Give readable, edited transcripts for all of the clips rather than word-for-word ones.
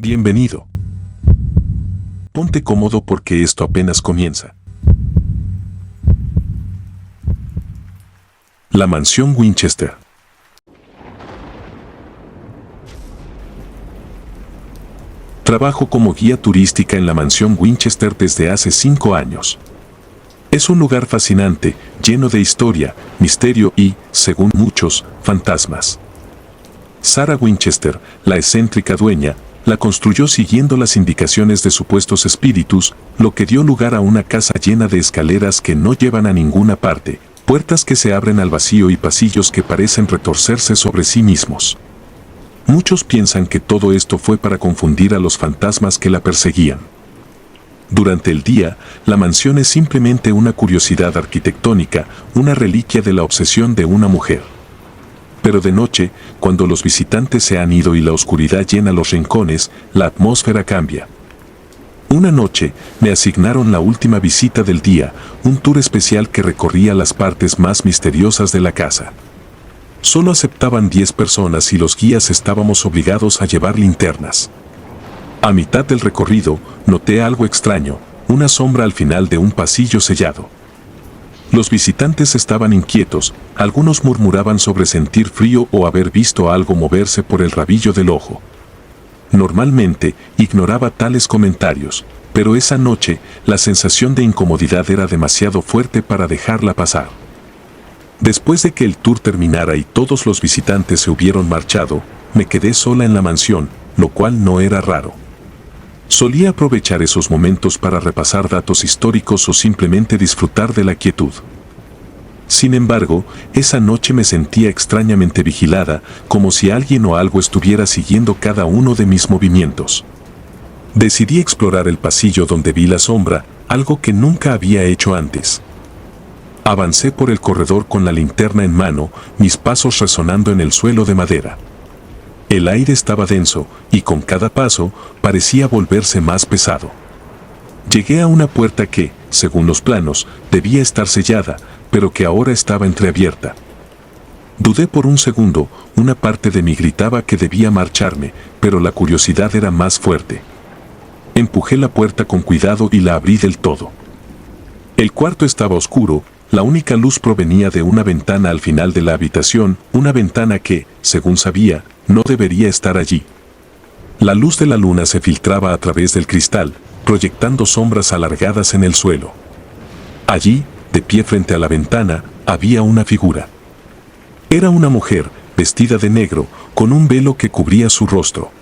Bienvenido. Ponte cómodo porque esto apenas comienza. La mansión Winchester. Trabajo como guía turística en la mansión Winchester desde hace 5 años. Es un lugar fascinante, lleno de historia, misterio y, según muchos, fantasmas. Sarah Winchester, la excéntrica dueña, la construyó siguiendo las indicaciones de supuestos espíritus, lo que dio lugar a una casa llena de escaleras que no llevan a ninguna parte, puertas que se abren al vacío y pasillos que parecen retorcerse sobre sí mismos. Muchos piensan que todo esto fue para confundir a los fantasmas que la perseguían. Durante el día, la mansión es simplemente una curiosidad arquitectónica, una reliquia de la obsesión de una mujer. Pero de noche, cuando los visitantes se han ido y la oscuridad llena los rincones, la atmósfera cambia. Una noche, me asignaron la última visita del día, un tour especial que recorría las partes más misteriosas de la casa. Solo aceptaban 10 personas y los guías estábamos obligados a llevar linternas. A mitad del recorrido, noté algo extraño, una sombra al final de un pasillo sellado. Los visitantes estaban inquietos, algunos murmuraban sobre sentir frío o haber visto algo moverse por el rabillo del ojo. Normalmente, ignoraba tales comentarios, pero esa noche, la sensación de incomodidad era demasiado fuerte para dejarla pasar. Después de que el tour terminara y todos los visitantes se hubieron marchado, me quedé sola en la mansión, lo cual no era raro. Solía aprovechar esos momentos para repasar datos históricos o simplemente disfrutar de la quietud. Sin embargo, esa noche me sentía extrañamente vigilada, como si alguien o algo estuviera siguiendo cada uno de mis movimientos. Decidí explorar el pasillo donde vi la sombra, algo que nunca había hecho antes. Avancé por el corredor con la linterna en mano, mis pasos resonando en el suelo de madera. El aire estaba denso, y con cada paso, parecía volverse más pesado. Llegué a una puerta que, según los planos, debía estar sellada, pero que ahora estaba entreabierta. Dudé por un segundo, una parte de mí gritaba que debía marcharme, pero la curiosidad era más fuerte. Empujé la puerta con cuidado y la abrí del todo. El cuarto estaba oscuro, la única luz provenía de una ventana al final de la habitación, una ventana que, según sabía, no debería estar allí. La luz de la luna se filtraba a través del cristal, proyectando sombras alargadas en el suelo. Allí, de pie frente a la ventana, había una figura. Era una mujer, vestida de negro, con un velo que cubría su rostro.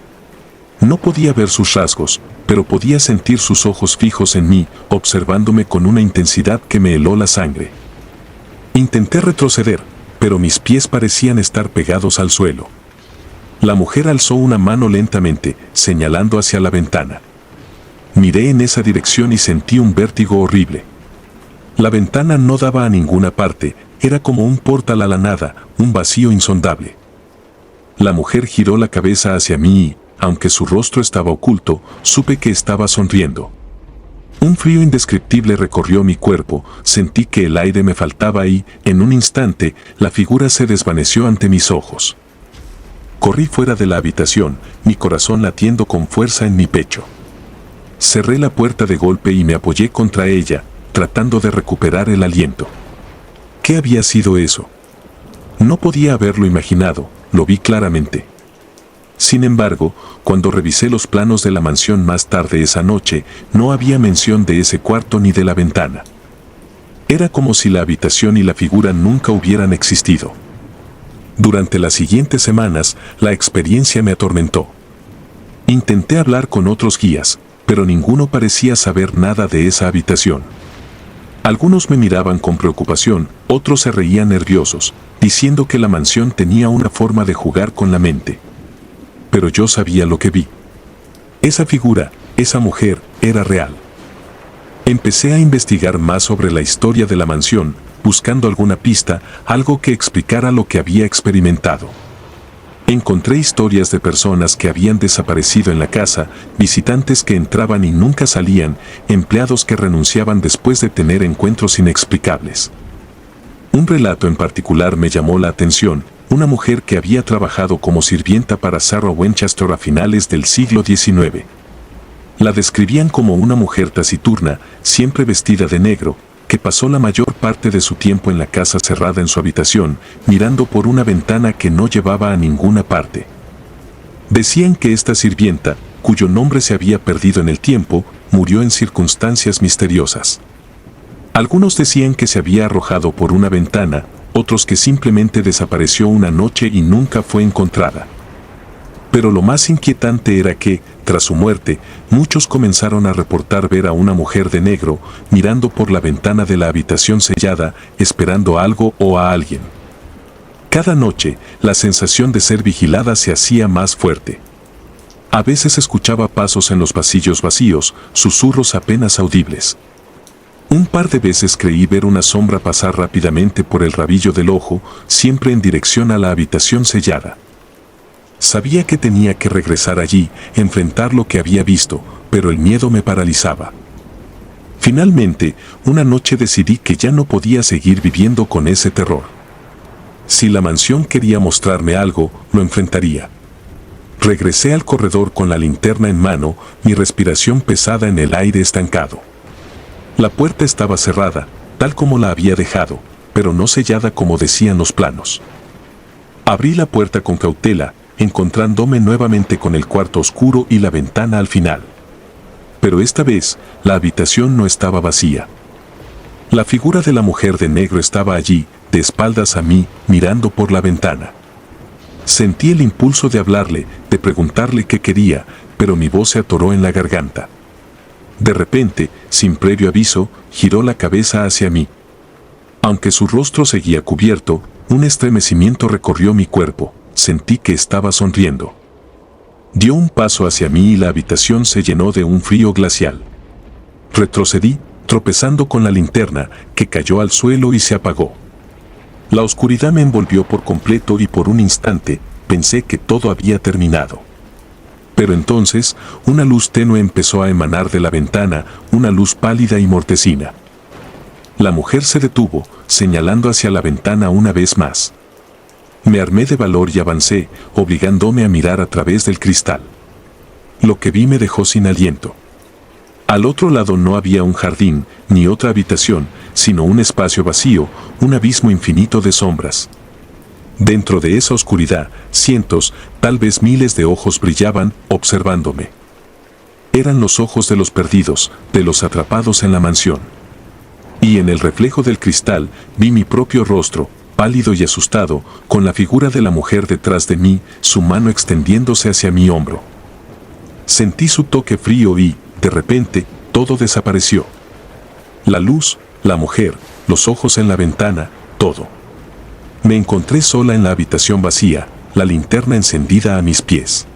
No podía ver sus rasgos, pero podía sentir sus ojos fijos en mí, observándome con una intensidad que me heló la sangre. Intenté retroceder, pero mis pies parecían estar pegados al suelo. La mujer alzó una mano lentamente, señalando hacia la ventana. Miré en esa dirección y sentí un vértigo horrible. La ventana no daba a ninguna parte, era como un portal a la nada, un vacío insondable. La mujer giró la cabeza hacia mí y, aunque su rostro estaba oculto, supe que estaba sonriendo. Un frío indescriptible recorrió mi cuerpo, sentí que el aire me faltaba y, en un instante, la figura se desvaneció ante mis ojos. Corrí fuera de la habitación, mi corazón latiendo con fuerza en mi pecho. Cerré la puerta de golpe y me apoyé contra ella, tratando de recuperar el aliento. ¿Qué había sido eso? No podía haberlo imaginado, lo vi claramente. Sin embargo, cuando revisé los planos de la mansión más tarde esa noche, no había mención de ese cuarto ni de la ventana. Era como si la habitación y la figura nunca hubieran existido. Durante las siguientes semanas, la experiencia me atormentó. Intenté hablar con otros guías, pero ninguno parecía saber nada de esa habitación. Algunos me miraban con preocupación, otros se reían nerviosos, diciendo que la mansión tenía una forma de jugar con la mente. Pero yo sabía lo que vi. Esa figura, esa mujer, era real. Empecé a investigar más sobre la historia de la mansión, buscando alguna pista, algo que explicara lo que había experimentado. Encontré historias de personas que habían desaparecido en la casa, visitantes que entraban y nunca salían, empleados que renunciaban después de tener encuentros inexplicables. Un relato en particular me llamó la atención, una mujer que había trabajado como sirvienta para Sarah Winchester a finales del siglo XIX. La describían como una mujer taciturna, siempre vestida de negro, que pasó la mayor parte de su tiempo en la casa cerrada en su habitación, mirando por una ventana que no llevaba a ninguna parte. Decían que esta sirvienta, cuyo nombre se había perdido en el tiempo, murió en circunstancias misteriosas. Algunos decían que se había arrojado por una ventana, otros que simplemente desapareció una noche y nunca fue encontrada. Pero lo más inquietante era que, tras su muerte, muchos comenzaron a reportar ver a una mujer de negro mirando por la ventana de la habitación sellada, esperando algo o a alguien. Cada noche, la sensación de ser vigilada se hacía más fuerte. A veces escuchaba pasos en los pasillos vacíos, susurros apenas audibles. Un par de veces creí ver una sombra pasar rápidamente por el rabillo del ojo, siempre en dirección a la habitación sellada. Sabía que tenía que regresar allí, enfrentar lo que había visto, pero el miedo me paralizaba. Finalmente, una noche decidí que ya no podía seguir viviendo con ese terror. Si la mansión quería mostrarme algo, lo enfrentaría. Regresé al corredor con la linterna en mano, mi respiración pesada en el aire estancado. La puerta estaba cerrada, tal como la había dejado, pero no sellada como decían los planos. Abrí la puerta con cautela, encontrándome nuevamente con el cuarto oscuro y la ventana al final. Pero esta vez, la habitación no estaba vacía. La figura de la mujer de negro estaba allí, de espaldas a mí, mirando por la ventana. Sentí el impulso de hablarle, de preguntarle qué quería, pero mi voz se atoró en la garganta. De repente, sin previo aviso, giró la cabeza hacia mí. Aunque su rostro seguía cubierto, un estremecimiento recorrió mi cuerpo. Sentí que estaba sonriendo. Dio un paso hacia mí y la habitación se llenó de un frío glacial. Retrocedí, tropezando con la linterna, que cayó al suelo y se apagó. La oscuridad me envolvió por completo y por un instante pensé que todo había terminado. Pero entonces, una luz tenue empezó a emanar de la ventana, una luz pálida y mortecina. La mujer se detuvo, señalando hacia la ventana una vez más. Me armé de valor y avancé, obligándome a mirar a través del cristal. Lo que vi me dejó sin aliento. Al otro lado no había un jardín, ni otra habitación, sino un espacio vacío, un abismo infinito de sombras. Dentro de esa oscuridad, cientos, tal vez miles de ojos brillaban, observándome. Eran los ojos de los perdidos, de los atrapados en la mansión. Y en el reflejo del cristal, vi mi propio rostro, pálido y asustado, con la figura de la mujer detrás de mí, su mano extendiéndose hacia mi hombro. Sentí su toque frío y, de repente, todo desapareció. La luz, la mujer, los ojos en la ventana, todo. Me encontré sola en la habitación vacía, la linterna encendida a mis pies.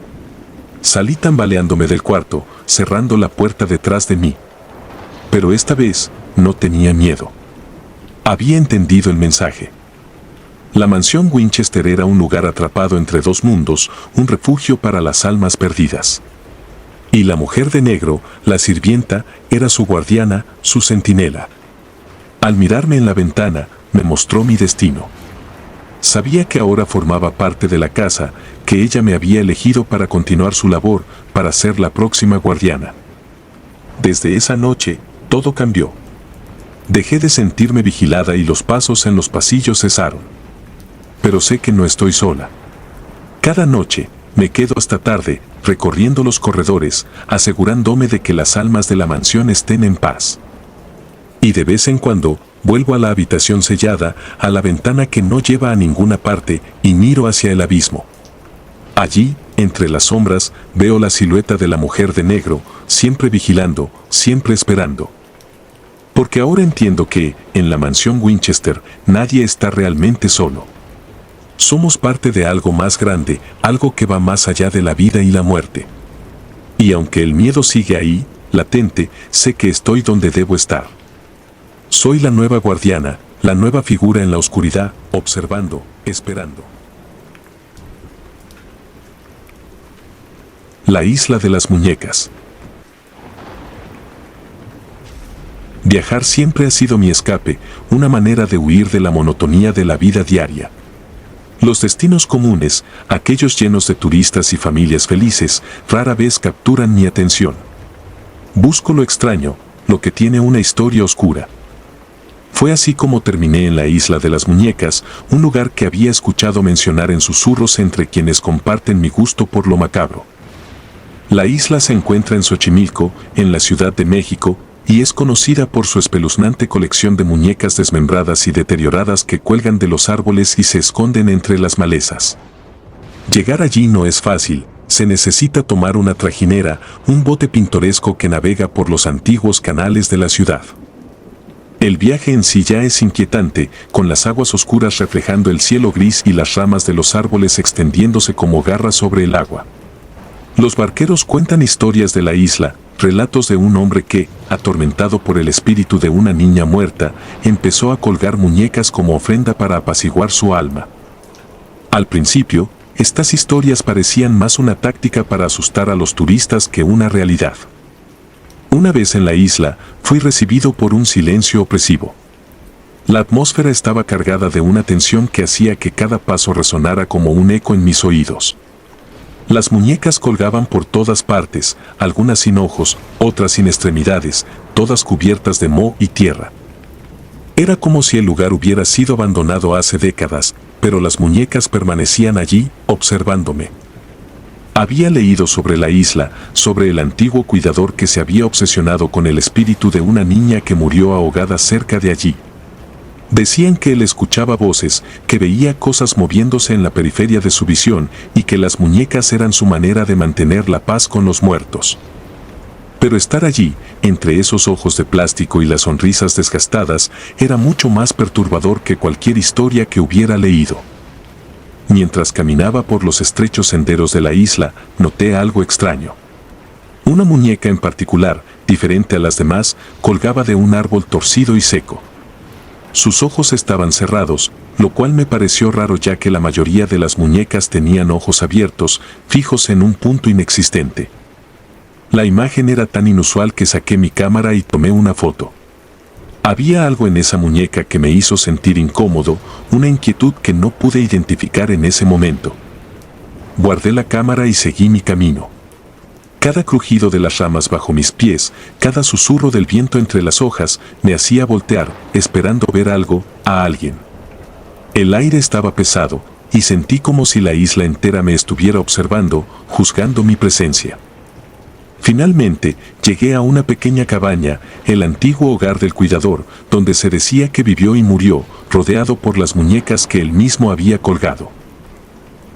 Salí tambaleándome del cuarto, cerrando la puerta detrás de mí. Pero esta vez, no tenía miedo. Había entendido el mensaje. La mansión Winchester era un lugar atrapado entre dos mundos, un refugio para las almas perdidas. Y la mujer de negro, la sirvienta, era su guardiana, su centinela. Al mirarme en la ventana, me mostró mi destino. Sabía que ahora formaba parte de la casa, que ella me había elegido para continuar su labor, para ser la próxima guardiana. Desde esa noche, todo cambió. Dejé de sentirme vigilada y los pasos en los pasillos cesaron. Pero sé que no estoy sola. Cada noche, me quedo hasta tarde, recorriendo los corredores, asegurándome de que las almas de la mansión estén en paz. Y de vez en cuando, vuelvo a la habitación sellada, a la ventana que no lleva a ninguna parte, y miro hacia el abismo. Allí, entre las sombras, veo la silueta de la mujer de negro, siempre vigilando, siempre esperando. Porque ahora entiendo que, en la mansión Winchester, nadie está realmente solo. Somos parte de algo más grande, algo que va más allá de la vida y la muerte. Y aunque el miedo sigue ahí, latente, sé que estoy donde debo estar. Soy la nueva guardiana, la nueva figura en la oscuridad, observando, esperando. La isla de las muñecas. Viajar siempre ha sido mi escape, una manera de huir de la monotonía de la vida diaria. Los destinos comunes, aquellos llenos de turistas y familias felices, rara vez capturan mi atención. Busco lo extraño, lo que tiene una historia oscura. Fue así como terminé en la Isla de las Muñecas, un lugar que había escuchado mencionar en susurros entre quienes comparten mi gusto por lo macabro. La isla se encuentra en Xochimilco, en la Ciudad de México, y es conocida por su espeluznante colección de muñecas desmembradas y deterioradas que cuelgan de los árboles y se esconden entre las malezas. Llegar allí no es fácil, se necesita tomar una trajinera, un bote pintoresco que navega por los antiguos canales de la ciudad. El viaje en sí ya es inquietante, con las aguas oscuras reflejando el cielo gris y las ramas de los árboles extendiéndose como garras sobre el agua. Los barqueros cuentan historias de la isla, relatos de un hombre que, atormentado por el espíritu de una niña muerta, empezó a colgar muñecas como ofrenda para apaciguar su alma. Al principio, estas historias parecían más una táctica para asustar a los turistas que una realidad. Una vez en la isla, fui recibido por un silencio opresivo. La atmósfera estaba cargada de una tensión que hacía que cada paso resonara como un eco en mis oídos. Las muñecas colgaban por todas partes, algunas sin ojos, otras sin extremidades, todas cubiertas de moho y tierra. Era como si el lugar hubiera sido abandonado hace décadas, pero las muñecas permanecían allí, observándome. Había leído sobre la isla, sobre el antiguo cuidador que se había obsesionado con el espíritu de una niña que murió ahogada cerca de allí. Decían que él escuchaba voces, que veía cosas moviéndose en la periferia de su visión y que las muñecas eran su manera de mantener la paz con los muertos. Pero estar allí, entre esos ojos de plástico y las sonrisas desgastadas, era mucho más perturbador que cualquier historia que hubiera leído. Mientras caminaba por los estrechos senderos de la isla, noté algo extraño. Una muñeca en particular, diferente a las demás, colgaba de un árbol torcido y seco. Sus ojos estaban cerrados, lo cual me pareció raro ya que la mayoría de las muñecas tenían ojos abiertos, fijos en un punto inexistente. La imagen era tan inusual que saqué mi cámara y tomé una foto. Había algo en esa muñeca que me hizo sentir incómodo, una inquietud que no pude identificar en ese momento. Guardé la cámara y seguí mi camino. Cada crujido de las ramas bajo mis pies, cada susurro del viento entre las hojas, me hacía voltear, esperando ver algo, a alguien. El aire estaba pesado, y sentí como si la isla entera me estuviera observando, juzgando mi presencia. Finalmente, llegué a una pequeña cabaña, el antiguo hogar del cuidador, donde se decía que vivió y murió, rodeado por las muñecas que él mismo había colgado.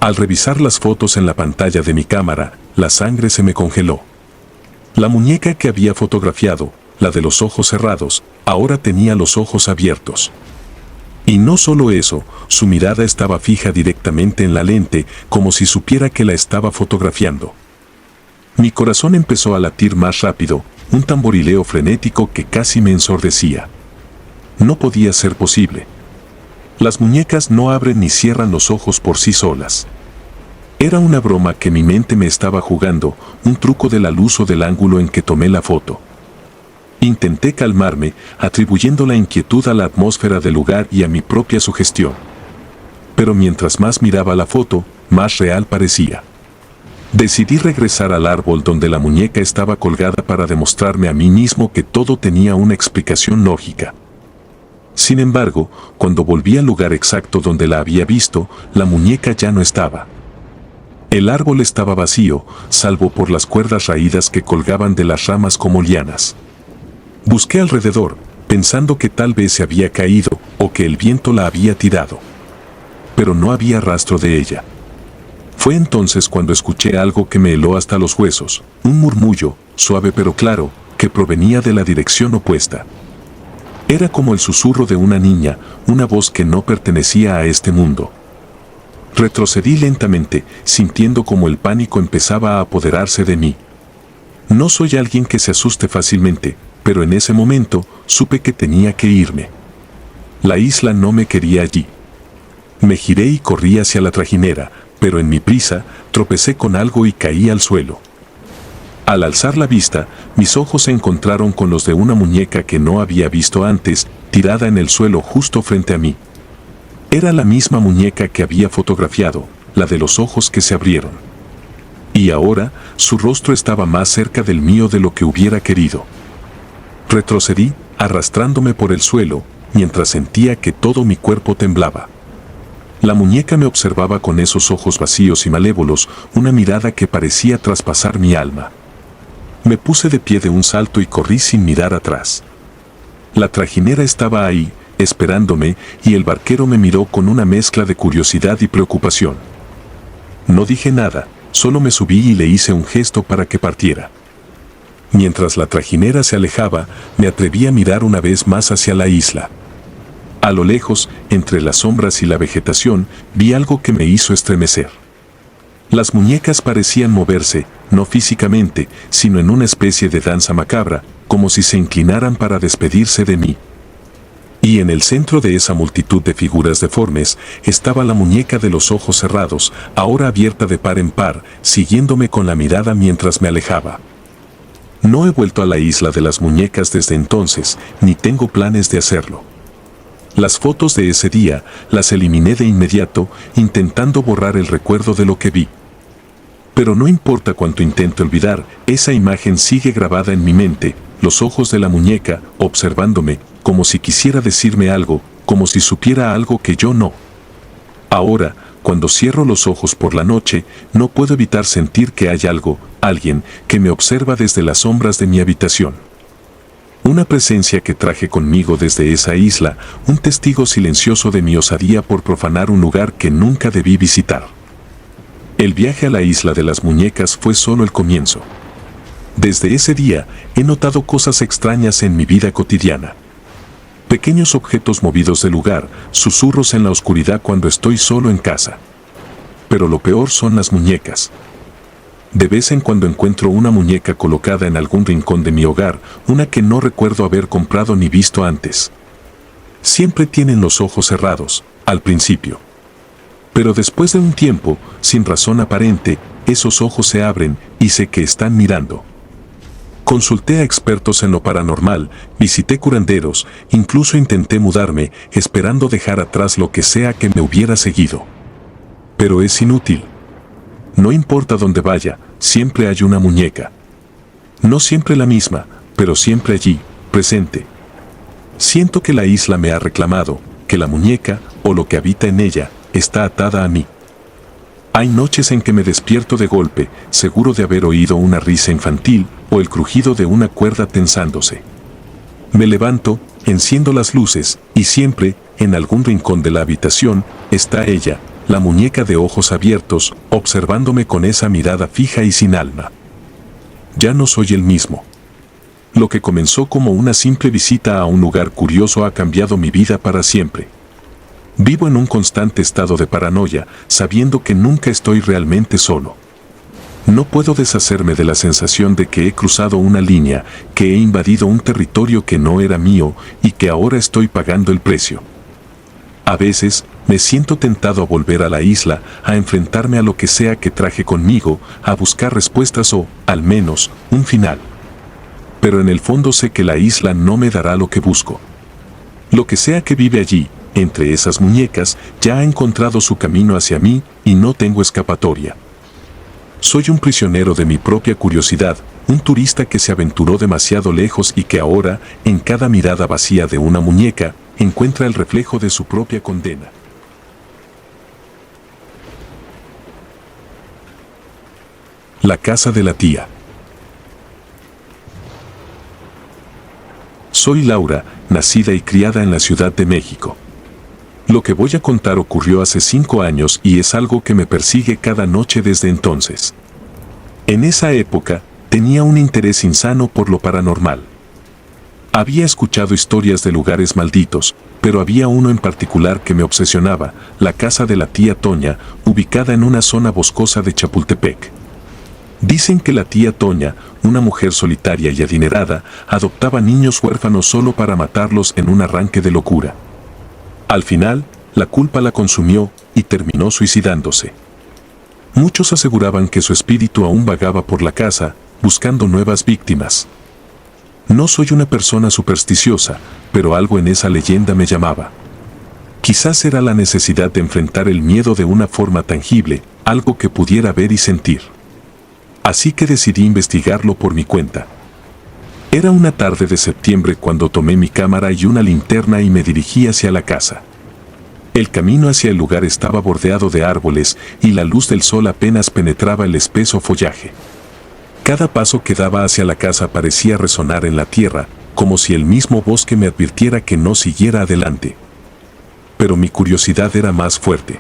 Al revisar las fotos en la pantalla de mi cámara, la sangre se me congeló. La muñeca que había fotografiado, la de los ojos cerrados, ahora tenía los ojos abiertos. Y no solo eso, su mirada estaba fija directamente en la lente, como si supiera que la estaba fotografiando. Mi corazón empezó a latir más rápido, un tamborileo frenético que casi me ensordecía. No podía ser posible. Las muñecas no abren ni cierran los ojos por sí solas. Era una broma que mi mente me estaba jugando, un truco de la luz o del ángulo en que tomé la foto. Intenté calmarme, atribuyendo la inquietud a la atmósfera del lugar y a mi propia sugestión. Pero mientras más miraba la foto, más real parecía. Decidí regresar al árbol donde la muñeca estaba colgada para demostrarme a mí mismo que todo tenía una explicación lógica. Sin embargo, cuando volví al lugar exacto donde la había visto, la muñeca ya no estaba. El árbol estaba vacío, salvo por las cuerdas raídas que colgaban de las ramas como lianas. Busqué alrededor, pensando que tal vez se había caído o que el viento la había tirado. Pero no había rastro de ella. Fue entonces cuando escuché algo que me heló hasta los huesos, un murmullo, suave pero claro, que provenía de la dirección opuesta. Era como el susurro de una niña, una voz que no pertenecía a este mundo. Retrocedí lentamente, sintiendo como el pánico empezaba a apoderarse de mí. No soy alguien que se asuste fácilmente, pero en ese momento supe que tenía que irme. La isla no me quería allí. Me giré y corrí hacia la trajinera, pero en mi prisa tropecé con algo y caí al suelo. Al alzar la vista, mis ojos se encontraron con los de una muñeca que no había visto antes, tirada en el suelo justo frente a mí. Era la misma muñeca que había fotografiado, la de los ojos que se abrieron. Y ahora, su rostro estaba más cerca del mío de lo que hubiera querido. Retrocedí, arrastrándome por el suelo, mientras sentía que todo mi cuerpo temblaba. La muñeca me observaba con esos ojos vacíos y malévolos, una mirada que parecía traspasar mi alma. Me puse de pie de un salto y corrí sin mirar atrás. La trajinera estaba ahí, esperándome, y el barquero me miró con una mezcla de curiosidad y preocupación. No dije nada, solo me subí y le hice un gesto para que partiera. Mientras la trajinera se alejaba, me atreví a mirar una vez más hacia la isla. A lo lejos, entre las sombras y la vegetación, vi algo que me hizo estremecer. Las muñecas parecían moverse, no físicamente, sino en una especie de danza macabra, como si se inclinaran para despedirse de mí. Y en el centro de esa multitud de figuras deformes, estaba la muñeca de los ojos cerrados, ahora abierta de par en par, siguiéndome con la mirada mientras me alejaba. No he vuelto a la isla de las muñecas desde entonces, ni tengo planes de hacerlo. Las fotos de ese día las eliminé de inmediato, intentando borrar el recuerdo de lo que vi. Pero no importa cuánto intente olvidar, esa imagen sigue grabada en mi mente, los ojos de la muñeca, observándome, como si quisiera decirme algo, como si supiera algo que yo no. Ahora, cuando cierro los ojos por la noche, no puedo evitar sentir que hay algo, alguien, que me observa desde las sombras de mi habitación. Una presencia que traje conmigo desde esa isla, un testigo silencioso de mi osadía por profanar un lugar que nunca debí visitar. El viaje a la isla de las muñecas fue solo el comienzo. Desde ese día, he notado cosas extrañas en mi vida cotidiana. Pequeños objetos movidos del lugar, susurros en la oscuridad cuando estoy solo en casa. Pero lo peor son las muñecas. De vez en cuando encuentro una muñeca colocada en algún rincón de mi hogar, una que no recuerdo haber comprado ni visto antes. Siempre tienen los ojos cerrados, al principio. Pero después de un tiempo, sin razón aparente, esos ojos se abren y sé que están mirando. Consulté a expertos en lo paranormal, visité curanderos, incluso intenté mudarme, esperando dejar atrás lo que sea que me hubiera seguido. Pero es inútil. No importa dónde vaya, siempre hay una muñeca. No siempre la misma, pero siempre allí, presente. Siento que la isla me ha reclamado, que la muñeca, o lo que habita en ella, está atada a mí. Hay noches en que me despierto de golpe, seguro de haber oído una risa infantil, o el crujido de una cuerda tensándose. Me levanto, enciendo las luces, y siempre, en algún rincón de la habitación, está ella, la muñeca de ojos abiertos, observándome con esa mirada fija y sin alma. Ya no soy el mismo. Lo que comenzó como una simple visita a un lugar curioso ha cambiado mi vida para siempre. Vivo en un constante estado de paranoia, sabiendo que nunca estoy realmente solo. No puedo deshacerme de la sensación de que he cruzado una línea, que he invadido un territorio que no era mío y que ahora estoy pagando el precio. A veces, me siento tentado a volver a la isla, a enfrentarme a lo que sea que traje conmigo, a buscar respuestas o, al menos, un final. Pero en el fondo sé que la isla no me dará lo que busco. Lo que sea que vive allí, entre esas muñecas, ya ha encontrado su camino hacia mí y no tengo escapatoria. Soy un prisionero de mi propia curiosidad, un turista que se aventuró demasiado lejos y que ahora, en cada mirada vacía de una muñeca, encuentra el reflejo de su propia condena. La casa de la tía. Soy Laura, nacida y criada en la Ciudad de México. Lo que voy a contar ocurrió hace 5 años y es algo que me persigue cada noche desde entonces. En esa época, tenía un interés insano por lo paranormal. Había escuchado historias de lugares malditos, pero había uno en particular que me obsesionaba, la casa de la tía Toña, ubicada en una zona boscosa de Chapultepec. Dicen que la tía Toña, una mujer solitaria y adinerada, adoptaba niños huérfanos solo para matarlos en un arranque de locura. Al final, la culpa la consumió y terminó suicidándose. Muchos aseguraban que su espíritu aún vagaba por la casa, buscando nuevas víctimas. No soy una persona supersticiosa, pero algo en esa leyenda me llamaba. Quizás era la necesidad de enfrentar el miedo de una forma tangible, algo que pudiera ver y sentir. Así que decidí investigarlo por mi cuenta. Era una tarde de septiembre cuando tomé mi cámara y una linterna y me dirigí hacia la casa. El camino hacia el lugar estaba bordeado de árboles y la luz del sol apenas penetraba el espeso follaje. Cada paso que daba hacia la casa parecía resonar en la tierra, como si el mismo bosque me advirtiera que no siguiera adelante. Pero mi curiosidad era más fuerte.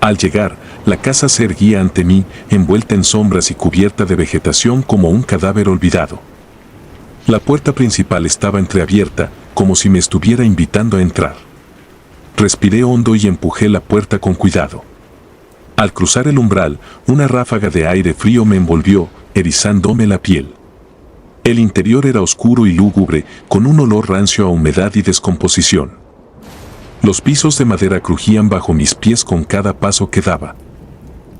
Al llegar, la casa se erguía ante mí, envuelta en sombras y cubierta de vegetación como un cadáver olvidado. La puerta principal estaba entreabierta, como si me estuviera invitando a entrar. Respiré hondo y empujé la puerta con cuidado. Al cruzar el umbral, una ráfaga de aire frío me envolvió, erizándome la piel. El interior era oscuro y lúgubre, con un olor rancio a humedad y descomposición. Los pisos de madera crujían bajo mis pies con cada paso que daba.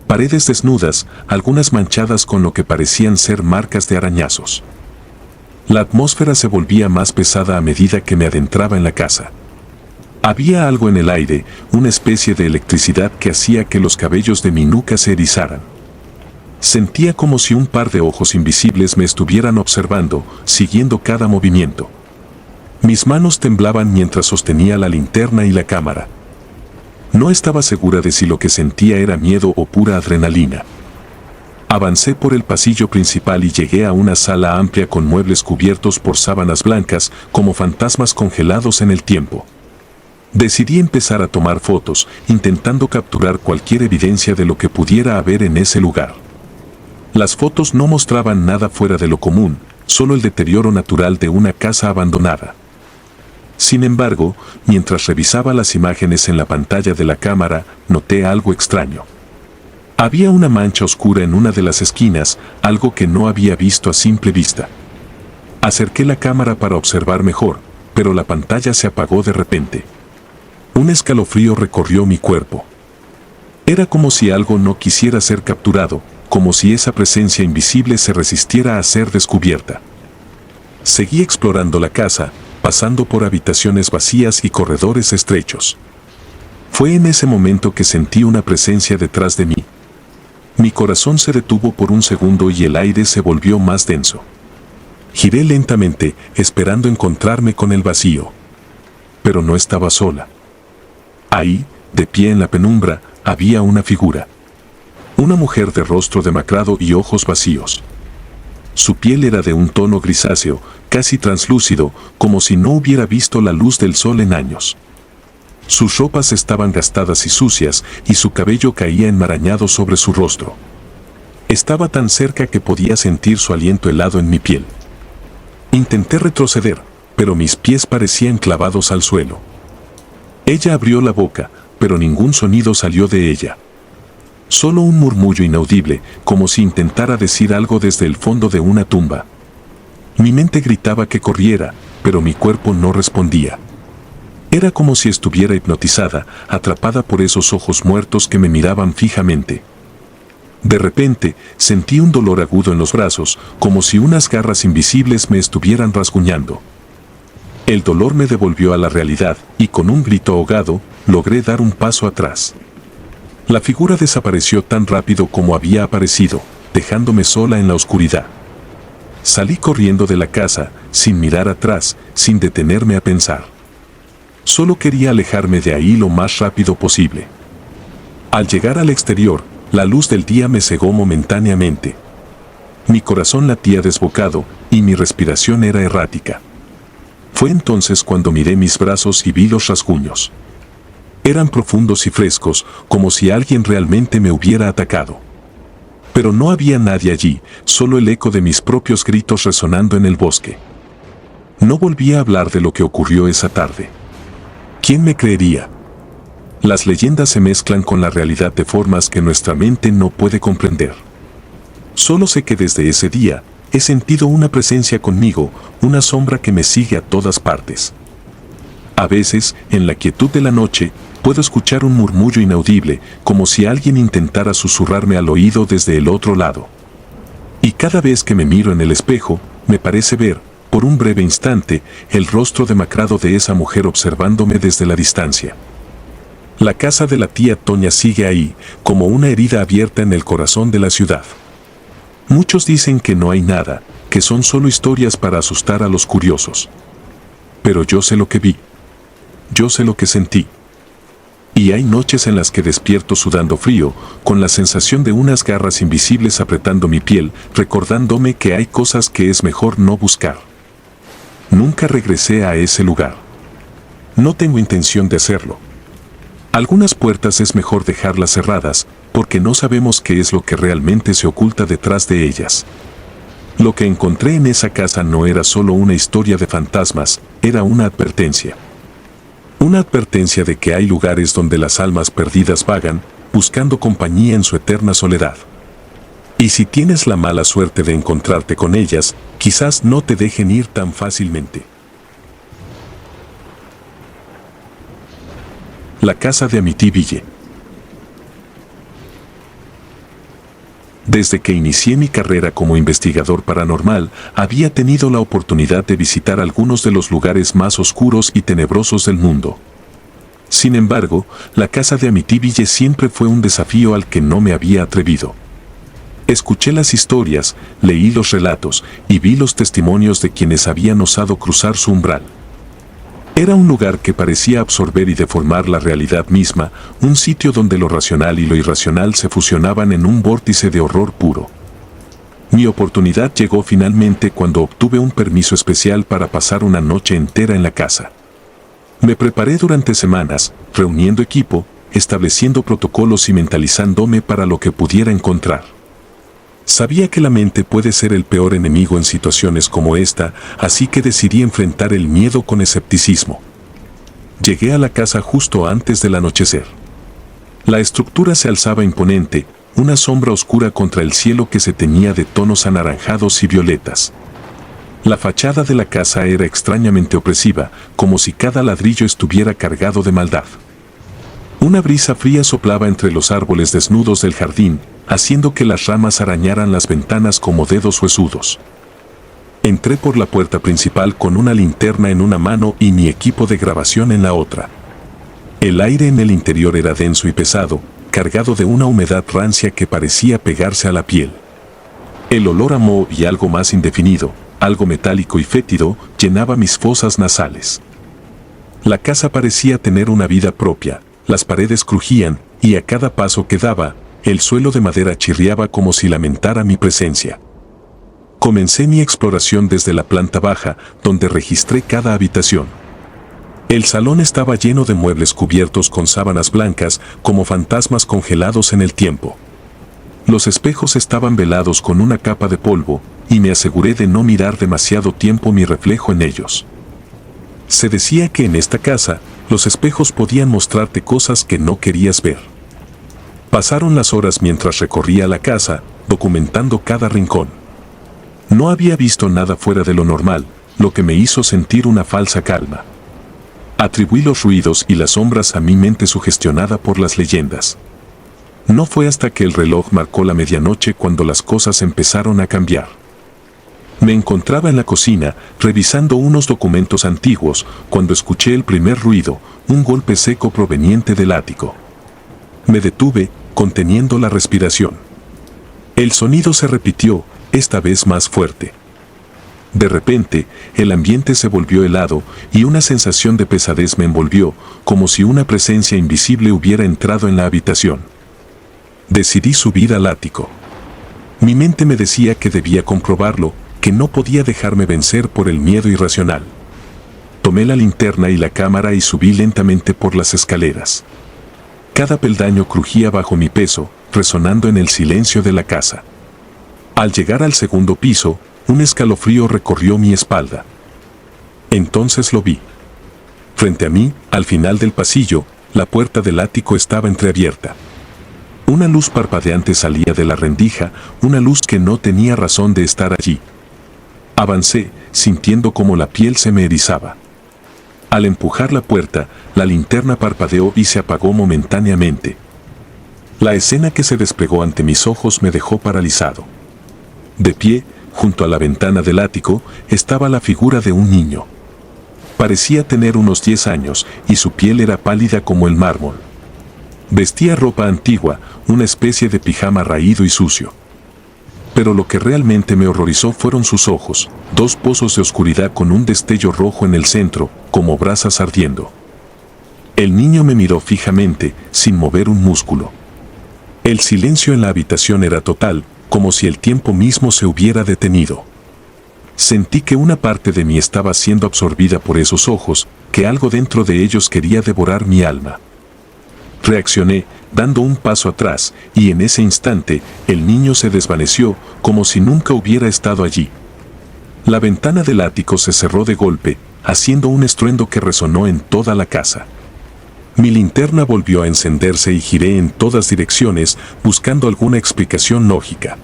Paredes desnudas, algunas manchadas con lo que parecían ser marcas de arañazos. La atmósfera se volvía más pesada a medida que me adentraba en la casa. Había algo en el aire, una especie de electricidad que hacía que los cabellos de mi nuca se erizaran. Sentía como si un par de ojos invisibles me estuvieran observando, siguiendo cada movimiento. Mis manos temblaban mientras sostenía la linterna y la cámara. No estaba segura de si lo que sentía era miedo o pura adrenalina. Avancé por el pasillo principal y llegué a una sala amplia con muebles cubiertos por sábanas blancas, como fantasmas congelados en el tiempo. Decidí empezar a tomar fotos, intentando capturar cualquier evidencia de lo que pudiera haber en ese lugar. Las fotos no mostraban nada fuera de lo común, solo el deterioro natural de una casa abandonada. Sin embargo, mientras revisaba las imágenes en la pantalla de la cámara, noté algo extraño. Había una mancha oscura en una de las esquinas, algo que no había visto a simple vista. Acerqué la cámara para observar mejor, pero la pantalla se apagó de repente. Un escalofrío recorrió mi cuerpo. Era como si algo no quisiera ser capturado, como si esa presencia invisible se resistiera a ser descubierta. Seguí explorando la casa, pasando por habitaciones vacías y corredores estrechos. Fue en ese momento que sentí una presencia detrás de mí. Mi corazón se detuvo por un segundo y el aire se volvió más denso. Giré lentamente, esperando encontrarme con el vacío. Pero no estaba sola. Ahí, de pie en la penumbra, había una figura. Una mujer de rostro demacrado y ojos vacíos. Su piel era de un tono grisáceo, casi translúcido, como si no hubiera visto la luz del sol en años. Sus ropas estaban gastadas y sucias, y su cabello caía enmarañado sobre su rostro. Estaba tan cerca que podía sentir su aliento helado en mi piel. Intenté retroceder, pero mis pies parecían clavados al suelo. Ella abrió la boca, pero ningún sonido salió de ella. Solo un murmullo inaudible, como si intentara decir algo desde el fondo de una tumba. Mi mente gritaba que corriera, pero mi cuerpo no respondía. Era como si estuviera hipnotizada, atrapada por esos ojos muertos que me miraban fijamente. De repente, sentí un dolor agudo en los brazos, como si unas garras invisibles me estuvieran rasguñando. El dolor me devolvió a la realidad, y con un grito ahogado, logré dar un paso atrás. La figura desapareció tan rápido como había aparecido, dejándome sola en la oscuridad. Salí corriendo de la casa, sin mirar atrás, sin detenerme a pensar. Solo quería alejarme de ahí lo más rápido posible. Al llegar al exterior, la luz del día me cegó momentáneamente. Mi corazón latía desbocado, y mi respiración era errática. Fue entonces cuando miré mis brazos y vi los rasguños. Eran profundos y frescos, como si alguien realmente me hubiera atacado. Pero no había nadie allí, solo el eco de mis propios gritos resonando en el bosque. No volví a hablar de lo que ocurrió esa tarde. ¿Quién me creería? Las leyendas se mezclan con la realidad de formas que nuestra mente no puede comprender. Solo sé que desde ese día, he sentido una presencia conmigo, una sombra que me sigue a todas partes. A veces, en la quietud de la noche, puedo escuchar un murmullo inaudible, como si alguien intentara susurrarme al oído desde el otro lado. Y cada vez que me miro en el espejo, me parece ver, por un breve instante, el rostro demacrado de esa mujer observándome desde la distancia. La casa de la tía Toña sigue ahí, como una herida abierta en el corazón de la ciudad. Muchos dicen que no hay nada, que son solo historias para asustar a los curiosos. Pero yo sé lo que vi. Yo sé lo que sentí. Y hay noches en las que despierto sudando frío, con la sensación de unas garras invisibles apretando mi piel, recordándome que hay cosas que es mejor no buscar. Nunca regresé a ese lugar. No tengo intención de hacerlo. Algunas puertas es mejor dejarlas cerradas, porque no sabemos qué es lo que realmente se oculta detrás de ellas. Lo que encontré en esa casa no era solo una historia de fantasmas, era una advertencia. Una advertencia de que hay lugares donde las almas perdidas vagan, buscando compañía en su eterna soledad. Y si tienes la mala suerte de encontrarte con ellas, quizás no te dejen ir tan fácilmente. La casa de Amityville. Desde que inicié mi carrera como investigador paranormal, había tenido la oportunidad de visitar algunos de los lugares más oscuros y tenebrosos del mundo. Sin embargo, la casa de Amityville siempre fue un desafío al que no me había atrevido. Escuché las historias, leí los relatos y vi los testimonios de quienes habían osado cruzar su umbral. Era un lugar que parecía absorber y deformar la realidad misma, un sitio donde lo racional y lo irracional se fusionaban en un vórtice de horror puro. Mi oportunidad llegó finalmente cuando obtuve un permiso especial para pasar una noche entera en la casa. Me preparé durante semanas, reuniendo equipo, estableciendo protocolos y mentalizándome para lo que pudiera encontrar. Sabía que la mente puede ser el peor enemigo en situaciones como esta, así que decidí enfrentar el miedo con escepticismo. Llegué a la casa justo antes del anochecer. La estructura se alzaba imponente, una sombra oscura contra el cielo que se teñía de tonos anaranjados y violetas. La fachada de la casa era extrañamente opresiva, como si cada ladrillo estuviera cargado de maldad. Una brisa fría soplaba entre los árboles desnudos del jardín, haciendo que las ramas arañaran las ventanas como dedos huesudos. Entré por la puerta principal con una linterna en una mano y mi equipo de grabación en la otra. El aire en el interior era denso y pesado, cargado de una humedad rancia que parecía pegarse a la piel. El olor a moho y algo más indefinido, algo metálico y fétido, llenaba mis fosas nasales. La casa parecía tener una vida propia, las paredes crujían, y a cada paso que daba, el suelo de madera chirriaba como si lamentara mi presencia. Comencé mi exploración desde la planta baja, donde registré cada habitación. El salón estaba lleno de muebles cubiertos con sábanas blancas, como fantasmas congelados en el tiempo. Los espejos estaban velados con una capa de polvo, y me aseguré de no mirar demasiado tiempo mi reflejo en ellos. Se decía que en esta casa, los espejos podían mostrarte cosas que no querías ver. Pasaron las horas mientras recorría la casa, documentando cada rincón. No había visto nada fuera de lo normal, lo que me hizo sentir una falsa calma. Atribuí los ruidos y las sombras a mi mente sugestionada por las leyendas. No fue hasta que el reloj marcó la medianoche cuando las cosas empezaron a cambiar. Me encontraba en la cocina, revisando unos documentos antiguos, cuando escuché el primer ruido, un golpe seco proveniente del ático. Me detuve, conteniendo la respiración. El sonido se repitió, esta vez más fuerte. De repente, el ambiente se volvió helado y una sensación de pesadez me envolvió, como si una presencia invisible hubiera entrado en la habitación. Decidí subir al ático. Mi mente me decía que debía comprobarlo, que no podía dejarme vencer por el miedo irracional. Tomé la linterna y la cámara y subí lentamente por las escaleras. Cada peldaño crujía bajo mi peso, resonando en el silencio de la casa. Al llegar al segundo piso, un escalofrío recorrió mi espalda. Entonces lo vi. Frente a mí, al final del pasillo, la puerta del ático estaba entreabierta. Una luz parpadeante salía de la rendija, una luz que no tenía razón de estar allí. Avancé, sintiendo como la piel se me erizaba. Al empujar la puerta, la linterna parpadeó y se apagó momentáneamente. La escena que se desplegó ante mis ojos me dejó paralizado. De pie, junto a la ventana del ático, estaba la figura de un niño. Parecía tener unos 10 años y su piel era pálida como el mármol. Vestía ropa antigua, una especie de pijama raído y sucio. Pero lo que realmente me horrorizó fueron sus ojos, dos pozos de oscuridad con un destello rojo en el centro, como brasas ardiendo. El niño me miró fijamente, sin mover un músculo. El silencio en la habitación era total, como si el tiempo mismo se hubiera detenido. Sentí que una parte de mí estaba siendo absorbida por esos ojos, que algo dentro de ellos quería devorar mi alma. Reaccioné, dando un paso atrás, y en ese instante, el niño se desvaneció, como si nunca hubiera estado allí. La ventana del ático se cerró de golpe, haciendo un estruendo que resonó en toda la casa. Mi linterna volvió a encenderse y giré en todas direcciones, buscando alguna explicación lógica.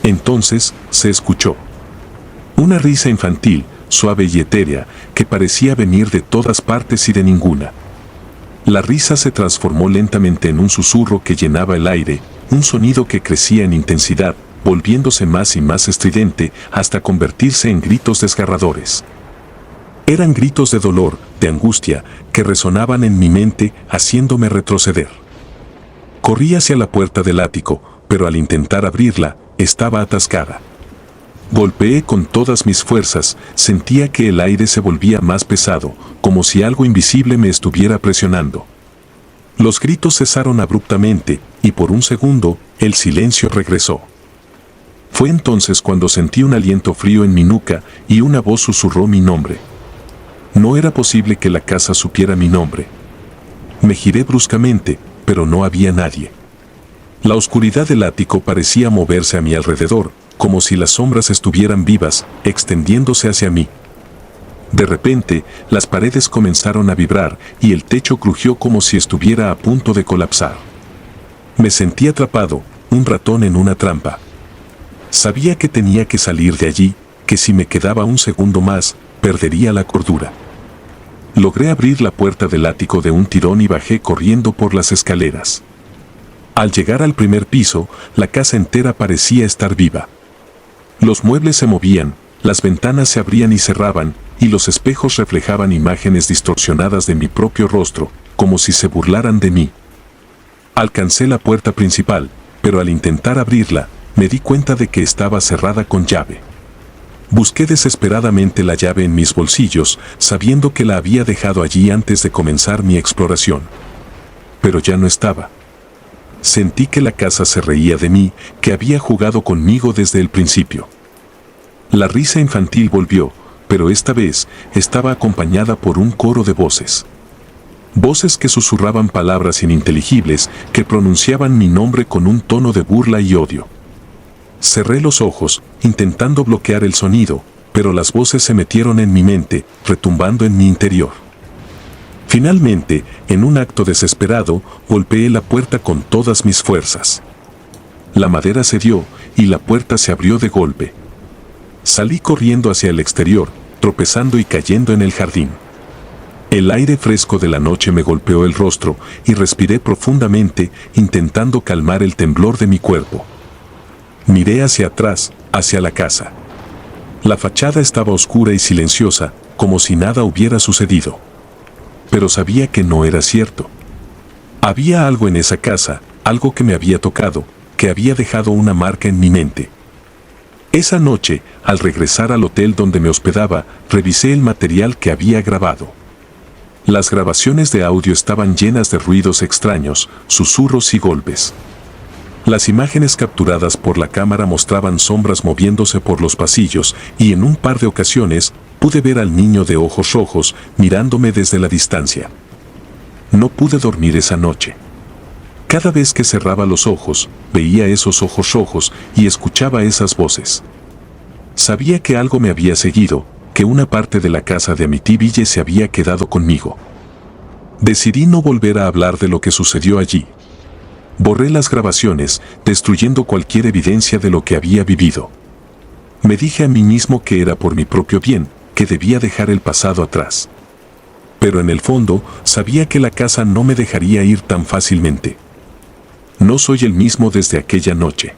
Entonces, se escuchó una risa infantil, suave y etérea, que parecía venir de todas partes y de ninguna. La risa se transformó lentamente en un susurro que llenaba el aire, un sonido que crecía en intensidad, volviéndose más y más estridente hasta convertirse en gritos desgarradores. Eran gritos de dolor, de angustia, que resonaban en mi mente, haciéndome retroceder. Corrí hacia la puerta del ático, pero al intentar abrirla, estaba atascada. Golpeé con todas mis fuerzas, sentía que el aire se volvía más pesado, como si algo invisible me estuviera presionando. Los gritos cesaron abruptamente, y por un segundo, el silencio regresó. Fue entonces cuando sentí un aliento frío en mi nuca y una voz susurró mi nombre. No era posible que la casa supiera mi nombre. Me giré bruscamente, pero no había nadie. La oscuridad del ático parecía moverse a mi alrededor, como si las sombras estuvieran vivas, extendiéndose hacia mí. De repente, las paredes comenzaron a vibrar y el techo crujió como si estuviera a punto de colapsar. Me sentí atrapado, un ratón en una trampa. Sabía que tenía que salir de allí, que si me quedaba un segundo más, perdería la cordura. Logré abrir la puerta del ático de un tirón y bajé corriendo por las escaleras. Al llegar al primer piso, la casa entera parecía estar viva. Los muebles se movían, las ventanas se abrían y cerraban, y los espejos reflejaban imágenes distorsionadas de mi propio rostro, como si se burlaran de mí. Alcancé la puerta principal, pero al intentar abrirla, me di cuenta de que estaba cerrada con llave. Busqué desesperadamente la llave en mis bolsillos, sabiendo que la había dejado allí antes de comenzar mi exploración. Pero ya no estaba. Sentí que la casa se reía de mí, que había jugado conmigo desde el principio. La risa infantil volvió, pero esta vez estaba acompañada por un coro de voces. Voces que susurraban palabras ininteligibles, que pronunciaban mi nombre con un tono de burla y odio. Cerré los ojos, intentando bloquear el sonido, pero las voces se metieron en mi mente, retumbando en mi interior. Finalmente, en un acto desesperado, golpeé la puerta con todas mis fuerzas. La madera cedió, y la puerta se abrió de golpe. Salí corriendo hacia el exterior, tropezando y cayendo en el jardín. El aire fresco de la noche me golpeó el rostro, y respiré profundamente, intentando calmar el temblor de mi cuerpo. Miré hacia atrás, hacia la casa. La fachada estaba oscura y silenciosa, como si nada hubiera sucedido. Pero sabía que no era cierto. Había algo en esa casa, algo que me había tocado, que había dejado una marca en mi mente. Esa noche, al regresar al hotel donde me hospedaba, revisé el material que había grabado. Las grabaciones de audio estaban llenas de ruidos extraños, susurros y golpes. Las imágenes capturadas por la cámara mostraban sombras moviéndose por los pasillos, y en un par de ocasiones, pude ver al niño de ojos rojos mirándome desde la distancia. No pude dormir esa noche. Cada vez que cerraba los ojos, veía esos ojos rojos y escuchaba esas voces. Sabía que algo me había seguido, que una parte de la casa de Amityville se había quedado conmigo. Decidí no volver a hablar de lo que sucedió allí. Borré las grabaciones, destruyendo cualquier evidencia de lo que había vivido. Me dije a mí mismo que era por mi propio bien, que debía dejar el pasado atrás. Pero en el fondo, sabía que la casa no me dejaría ir tan fácilmente. No soy el mismo desde aquella noche.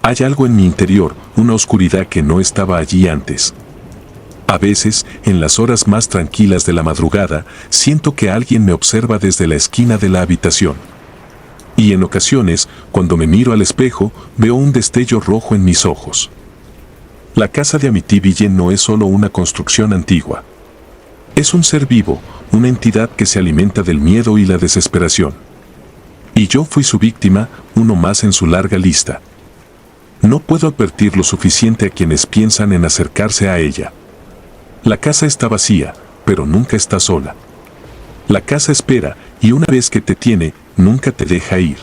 Hay algo en mi interior, una oscuridad que no estaba allí antes. A veces, en las horas más tranquilas de la madrugada, siento que alguien me observa desde la esquina de la habitación. Y en ocasiones, cuando me miro al espejo, veo un destello rojo en mis ojos. La casa de Amityville no es solo una construcción antigua. Es un ser vivo, una entidad que se alimenta del miedo y la desesperación. Y yo fui su víctima, uno más en su larga lista. No puedo advertir lo suficiente a quienes piensan en acercarse a ella. La casa está vacía, pero nunca está sola. La casa espera, y una vez que te tiene, nunca te deja ir.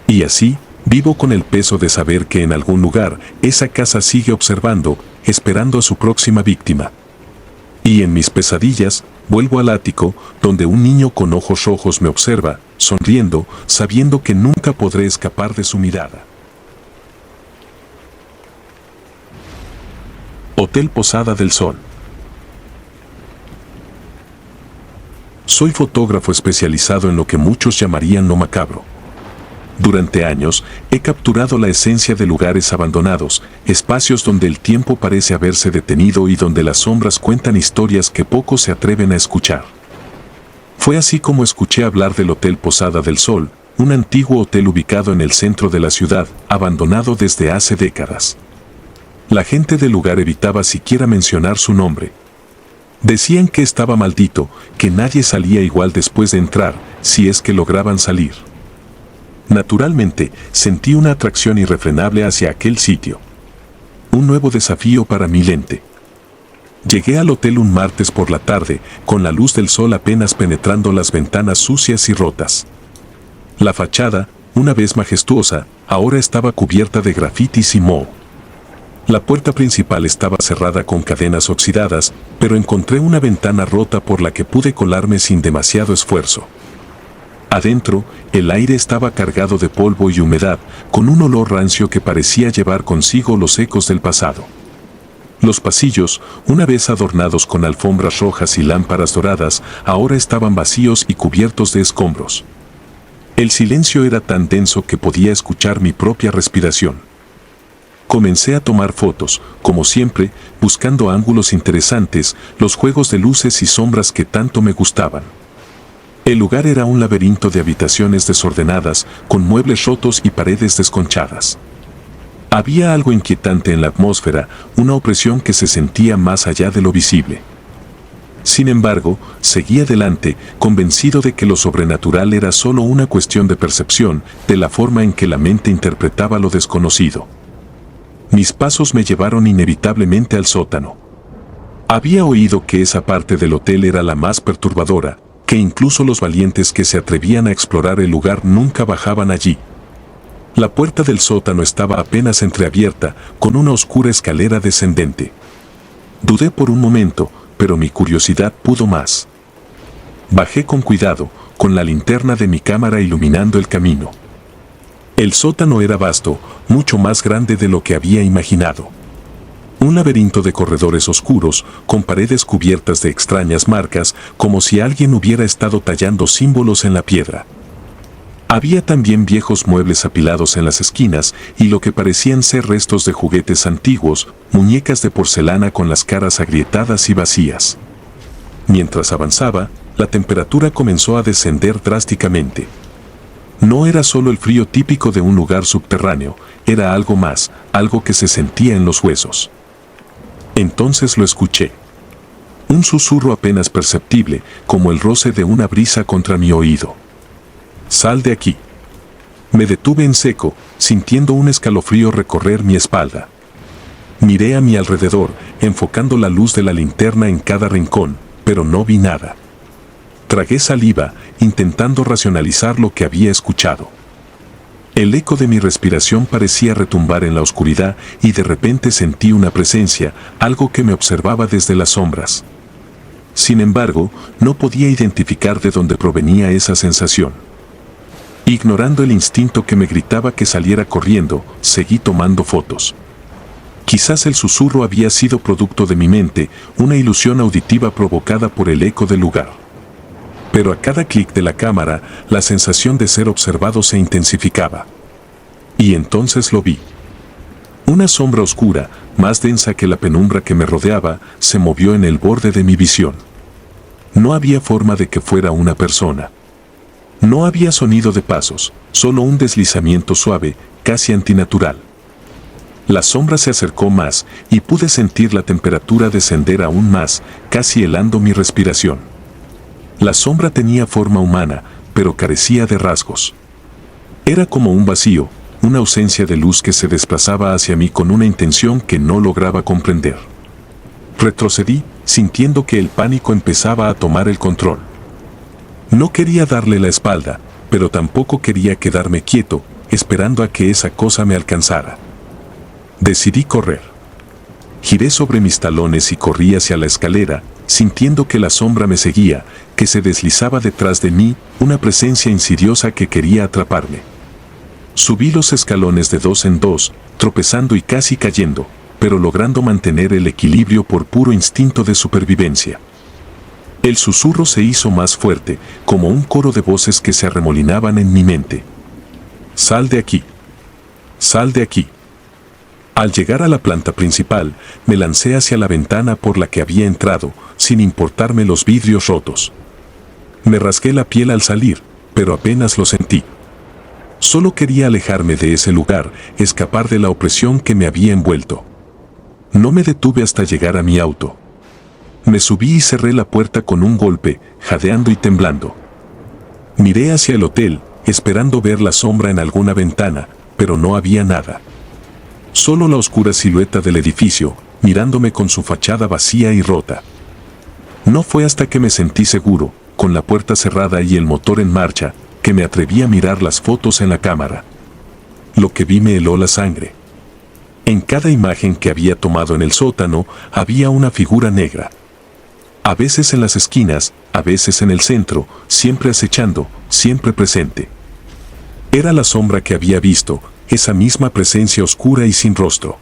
Y así, vivo con el peso de saber que en algún lugar, esa casa sigue observando, esperando a su próxima víctima. Y en mis pesadillas, vuelvo al ático, donde un niño con ojos rojos me observa, sonriendo, sabiendo que nunca podré escapar de su mirada. Hotel Posada del Sol. Soy fotógrafo especializado en lo que muchos llamarían lo macabro. Durante años, he capturado la esencia de lugares abandonados, espacios donde el tiempo parece haberse detenido y donde las sombras cuentan historias que pocos se atreven a escuchar. Fue así como escuché hablar del Hotel Posada del Sol, un antiguo hotel ubicado en el centro de la ciudad, abandonado desde hace décadas. La gente del lugar evitaba siquiera mencionar su nombre. Decían que estaba maldito, que nadie salía igual después de entrar, si es que lograban salir. Naturalmente, sentí una atracción irrefrenable hacia aquel sitio. Un nuevo desafío para mi lente. Llegué al hotel un martes por la tarde, con la luz del sol apenas penetrando las ventanas sucias y rotas. La fachada, una vez majestuosa, ahora estaba cubierta de grafitis y moho. La puerta principal estaba cerrada con cadenas oxidadas, pero encontré una ventana rota por la que pude colarme sin demasiado esfuerzo. Adentro, el aire estaba cargado de polvo y humedad, con un olor rancio que parecía llevar consigo los ecos del pasado. Los pasillos, una vez adornados con alfombras rojas y lámparas doradas, ahora estaban vacíos y cubiertos de escombros. El silencio era tan denso que podía escuchar mi propia respiración. Comencé a tomar fotos, como siempre, buscando ángulos interesantes, los juegos de luces y sombras que tanto me gustaban. El lugar era un laberinto de habitaciones desordenadas, con muebles rotos y paredes desconchadas. Había algo inquietante en la atmósfera, una opresión que se sentía más allá de lo visible. Sin embargo, seguí adelante, convencido de que lo sobrenatural era solo una cuestión de percepción, de la forma en que la mente interpretaba lo desconocido. Mis pasos me llevaron inevitablemente al sótano. Había oído que esa parte del hotel era la más perturbadora, que incluso los valientes que se atrevían a explorar el lugar nunca bajaban allí. La puerta del sótano estaba apenas entreabierta, con una oscura escalera descendente. Dudé por un momento, pero mi curiosidad pudo más. Bajé con cuidado, con la linterna de mi cámara iluminando el camino. El sótano era vasto, mucho más grande de lo que había imaginado. Un laberinto de corredores oscuros, con paredes cubiertas de extrañas marcas, como si alguien hubiera estado tallando símbolos en la piedra. Había también viejos muebles apilados en las esquinas y lo que parecían ser restos de juguetes antiguos, muñecas de porcelana con las caras agrietadas y vacías. Mientras avanzaba, la temperatura comenzó a descender drásticamente. No era solo el frío típico de un lugar subterráneo, era algo más, algo que se sentía en los huesos. Entonces lo escuché. Un susurro apenas perceptible, como el roce de una brisa contra mi oído. «Sal de aquí». Me detuve en seco, sintiendo un escalofrío recorrer mi espalda. Miré a mi alrededor, enfocando la luz de la linterna en cada rincón, pero no vi nada. Tragué saliva, intentando racionalizar lo que había escuchado. El eco de mi respiración parecía retumbar en la oscuridad y de repente sentí una presencia, algo que me observaba desde las sombras. Sin embargo, no podía identificar de dónde provenía esa sensación. Ignorando el instinto que me gritaba que saliera corriendo, seguí tomando fotos. Quizás el susurro había sido producto de mi mente, una ilusión auditiva provocada por el eco del lugar. Pero a cada clic de la cámara, la sensación de ser observado se intensificaba. Y entonces lo vi. Una sombra oscura, más densa que la penumbra que me rodeaba, se movió en el borde de mi visión. No había forma de que fuera una persona. No había sonido de pasos, solo un deslizamiento suave, casi antinatural. La sombra se acercó más y pude sentir la temperatura descender aún más, casi helando mi respiración. La sombra tenía forma humana, pero carecía de rasgos. Era como un vacío, una ausencia de luz que se desplazaba hacia mí con una intención que no lograba comprender. Retrocedí, sintiendo que el pánico empezaba a tomar el control. No quería darle la espalda, pero tampoco quería quedarme quieto, esperando a que esa cosa me alcanzara. Decidí correr. Giré sobre mis talones y corrí hacia la escalera, sintiendo que la sombra me seguía, que se deslizaba detrás de mí, una presencia insidiosa que quería atraparme. Subí los escalones de 2 en 2, tropezando y casi cayendo, pero logrando mantener el equilibrio por puro instinto de supervivencia. El susurro se hizo más fuerte, como un coro de voces que se arremolinaban en mi mente. «Sal de aquí. Sal de aquí». Al llegar a la planta principal, me lancé hacia la ventana por la que había entrado, sin importarme los vidrios rotos. Me rasgué la piel al salir, pero apenas lo sentí. Solo quería alejarme de ese lugar, escapar de la opresión que me había envuelto. No me detuve hasta llegar a mi auto. Me subí y cerré la puerta con un golpe, jadeando y temblando. Miré hacia el hotel, esperando ver la sombra en alguna ventana, pero no había nada. Solo la oscura silueta del edificio, mirándome con su fachada vacía y rota. No fue hasta que me sentí seguro, con la puerta cerrada y el motor en marcha, que me atreví a mirar las fotos en la cámara. Lo que vi me heló la sangre. En cada imagen que había tomado en el sótano, había una figura negra. A veces en las esquinas, a veces en el centro, siempre acechando, siempre presente. Era la sombra que había visto, esa misma presencia oscura y sin rostro.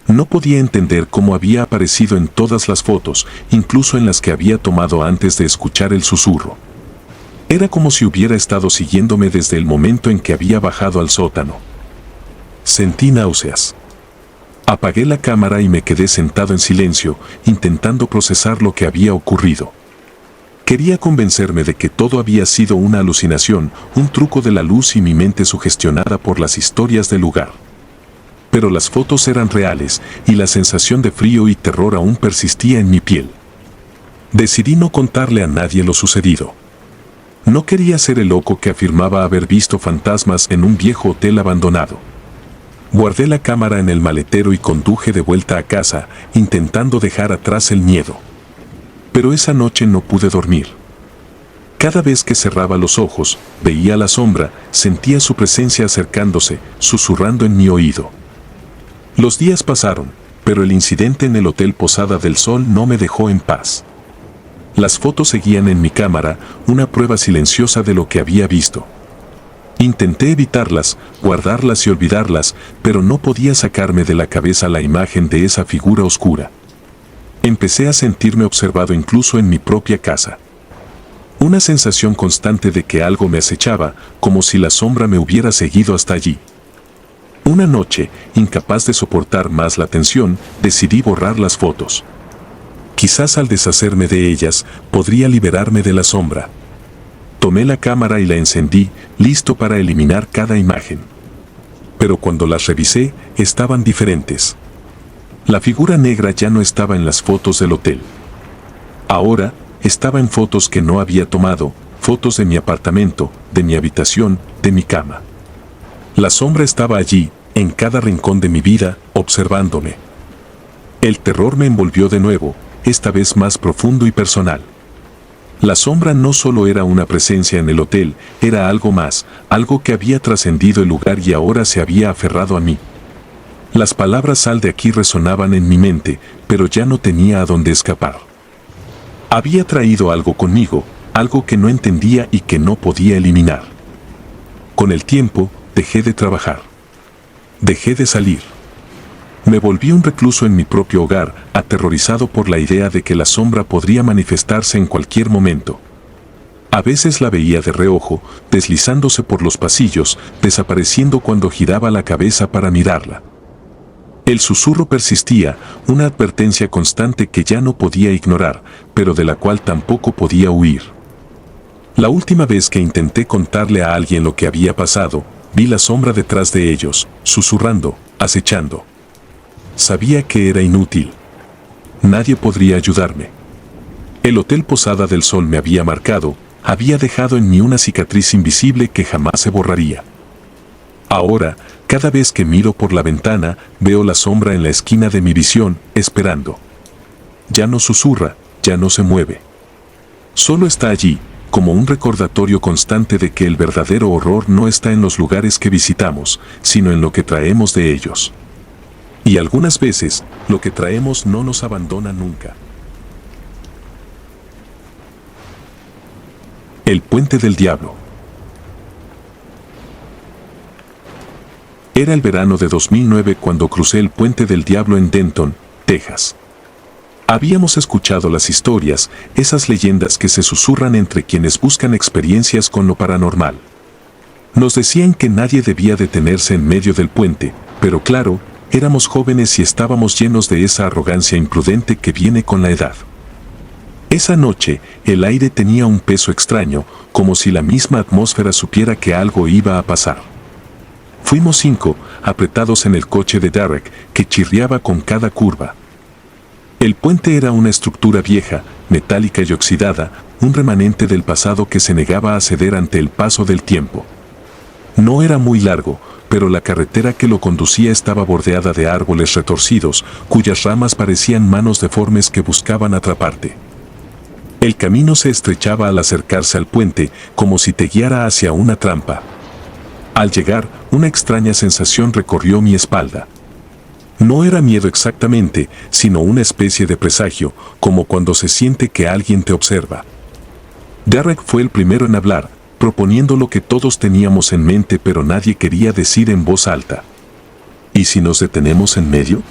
No podía entender cómo había aparecido en todas las fotos, incluso en las que había tomado antes de escuchar el susurro. Era como si hubiera estado siguiéndome desde el momento en que había bajado al sótano. Sentí náuseas. Apagué la cámara y me quedé sentado en silencio, intentando procesar lo que había ocurrido. Quería convencerme de que todo había sido una alucinación, un truco de la luz y mi mente sugestionada por las historias del lugar. Pero las fotos eran reales y la sensación de frío y terror aún persistía en mi piel. Decidí no contarle a nadie lo sucedido. No quería ser el loco que afirmaba haber visto fantasmas en un viejo hotel abandonado. Guardé la cámara en el maletero y conduje de vuelta a casa, intentando dejar atrás el miedo. Pero esa noche no pude dormir. Cada vez que cerraba los ojos, veía la sombra, sentía su presencia acercándose, susurrando en mi oído. Los días pasaron, pero el incidente en el Hotel Posada del Sol no me dejó en paz. Las fotos seguían en mi cámara, una prueba silenciosa de lo que había visto. Intenté evitarlas, guardarlas y olvidarlas, pero no podía sacarme de la cabeza la imagen de esa figura oscura. Empecé a sentirme observado incluso en mi propia casa. Una sensación constante de que algo me acechaba, como si la sombra me hubiera seguido hasta allí. Una noche, incapaz de soportar más la tensión, decidí borrar las fotos. Quizás al deshacerme de ellas, podría liberarme de la sombra. Tomé la cámara y la encendí, listo para eliminar cada imagen. Pero cuando las revisé, estaban diferentes. La figura negra ya no estaba en las fotos del hotel. Ahora, estaba en fotos que no había tomado, fotos de mi apartamento, de mi habitación, de mi cama. La sombra estaba allí, en cada rincón de mi vida, observándome. El terror me envolvió de nuevo, esta vez más profundo y personal. La sombra no solo era una presencia en el hotel, era algo más, algo que había trascendido el lugar y ahora se había aferrado a mí. Las palabras "sal de aquí" resonaban en mi mente, pero ya no tenía a dónde escapar. Había traído algo conmigo, algo que no entendía y que no podía eliminar. Con el tiempo, dejé de trabajar. Dejé de salir. Me volví un recluso en mi propio hogar, aterrorizado por la idea de que la sombra podría manifestarse en cualquier momento. A veces la veía de reojo, deslizándose por los pasillos, desapareciendo cuando giraba la cabeza para mirarla. El susurro persistía, una advertencia constante que ya no podía ignorar, pero de la cual tampoco podía huir. La última vez que intenté contarle a alguien lo que había pasado, vi la sombra detrás de ellos, susurrando, acechando. Sabía que era inútil. Nadie podría ayudarme. El Hotel Posada del Sol me había marcado, había dejado en mí una cicatriz invisible que jamás se borraría. Ahora, cada vez que miro por la ventana, veo la sombra en la esquina de mi visión, esperando. Ya no susurra, ya no se mueve. Solo está allí, como un recordatorio constante de que el verdadero horror no está en los lugares que visitamos, sino en lo que traemos de ellos. Y algunas veces, lo que traemos no nos abandona nunca. El Puente del Diablo. Era el verano de 2009 cuando crucé el Puente del Diablo en Denton, Texas. Habíamos escuchado las historias, esas leyendas que se susurran entre quienes buscan experiencias con lo paranormal. Nos decían que nadie debía detenerse en medio del puente, pero claro, éramos jóvenes y estábamos llenos de esa arrogancia imprudente que viene con la edad. Esa noche, el aire tenía un peso extraño, como si la misma atmósfera supiera que algo iba a pasar. Fuimos 5, apretados en el coche de Derek, que chirriaba con cada curva. El puente era una estructura vieja, metálica y oxidada, un remanente del pasado que se negaba a ceder ante el paso del tiempo. No era muy largo, pero la carretera que lo conducía estaba bordeada de árboles retorcidos, cuyas ramas parecían manos deformes que buscaban atraparte. El camino se estrechaba al acercarse al puente, como si te guiara hacia una trampa. Al llegar, una extraña sensación recorrió mi espalda. No era miedo exactamente, sino una especie de presagio, como cuando se siente que alguien te observa. Derek fue el primero en hablar, proponiendo lo que todos teníamos en mente pero nadie quería decir en voz alta. ¿Y si nos detenemos en medio?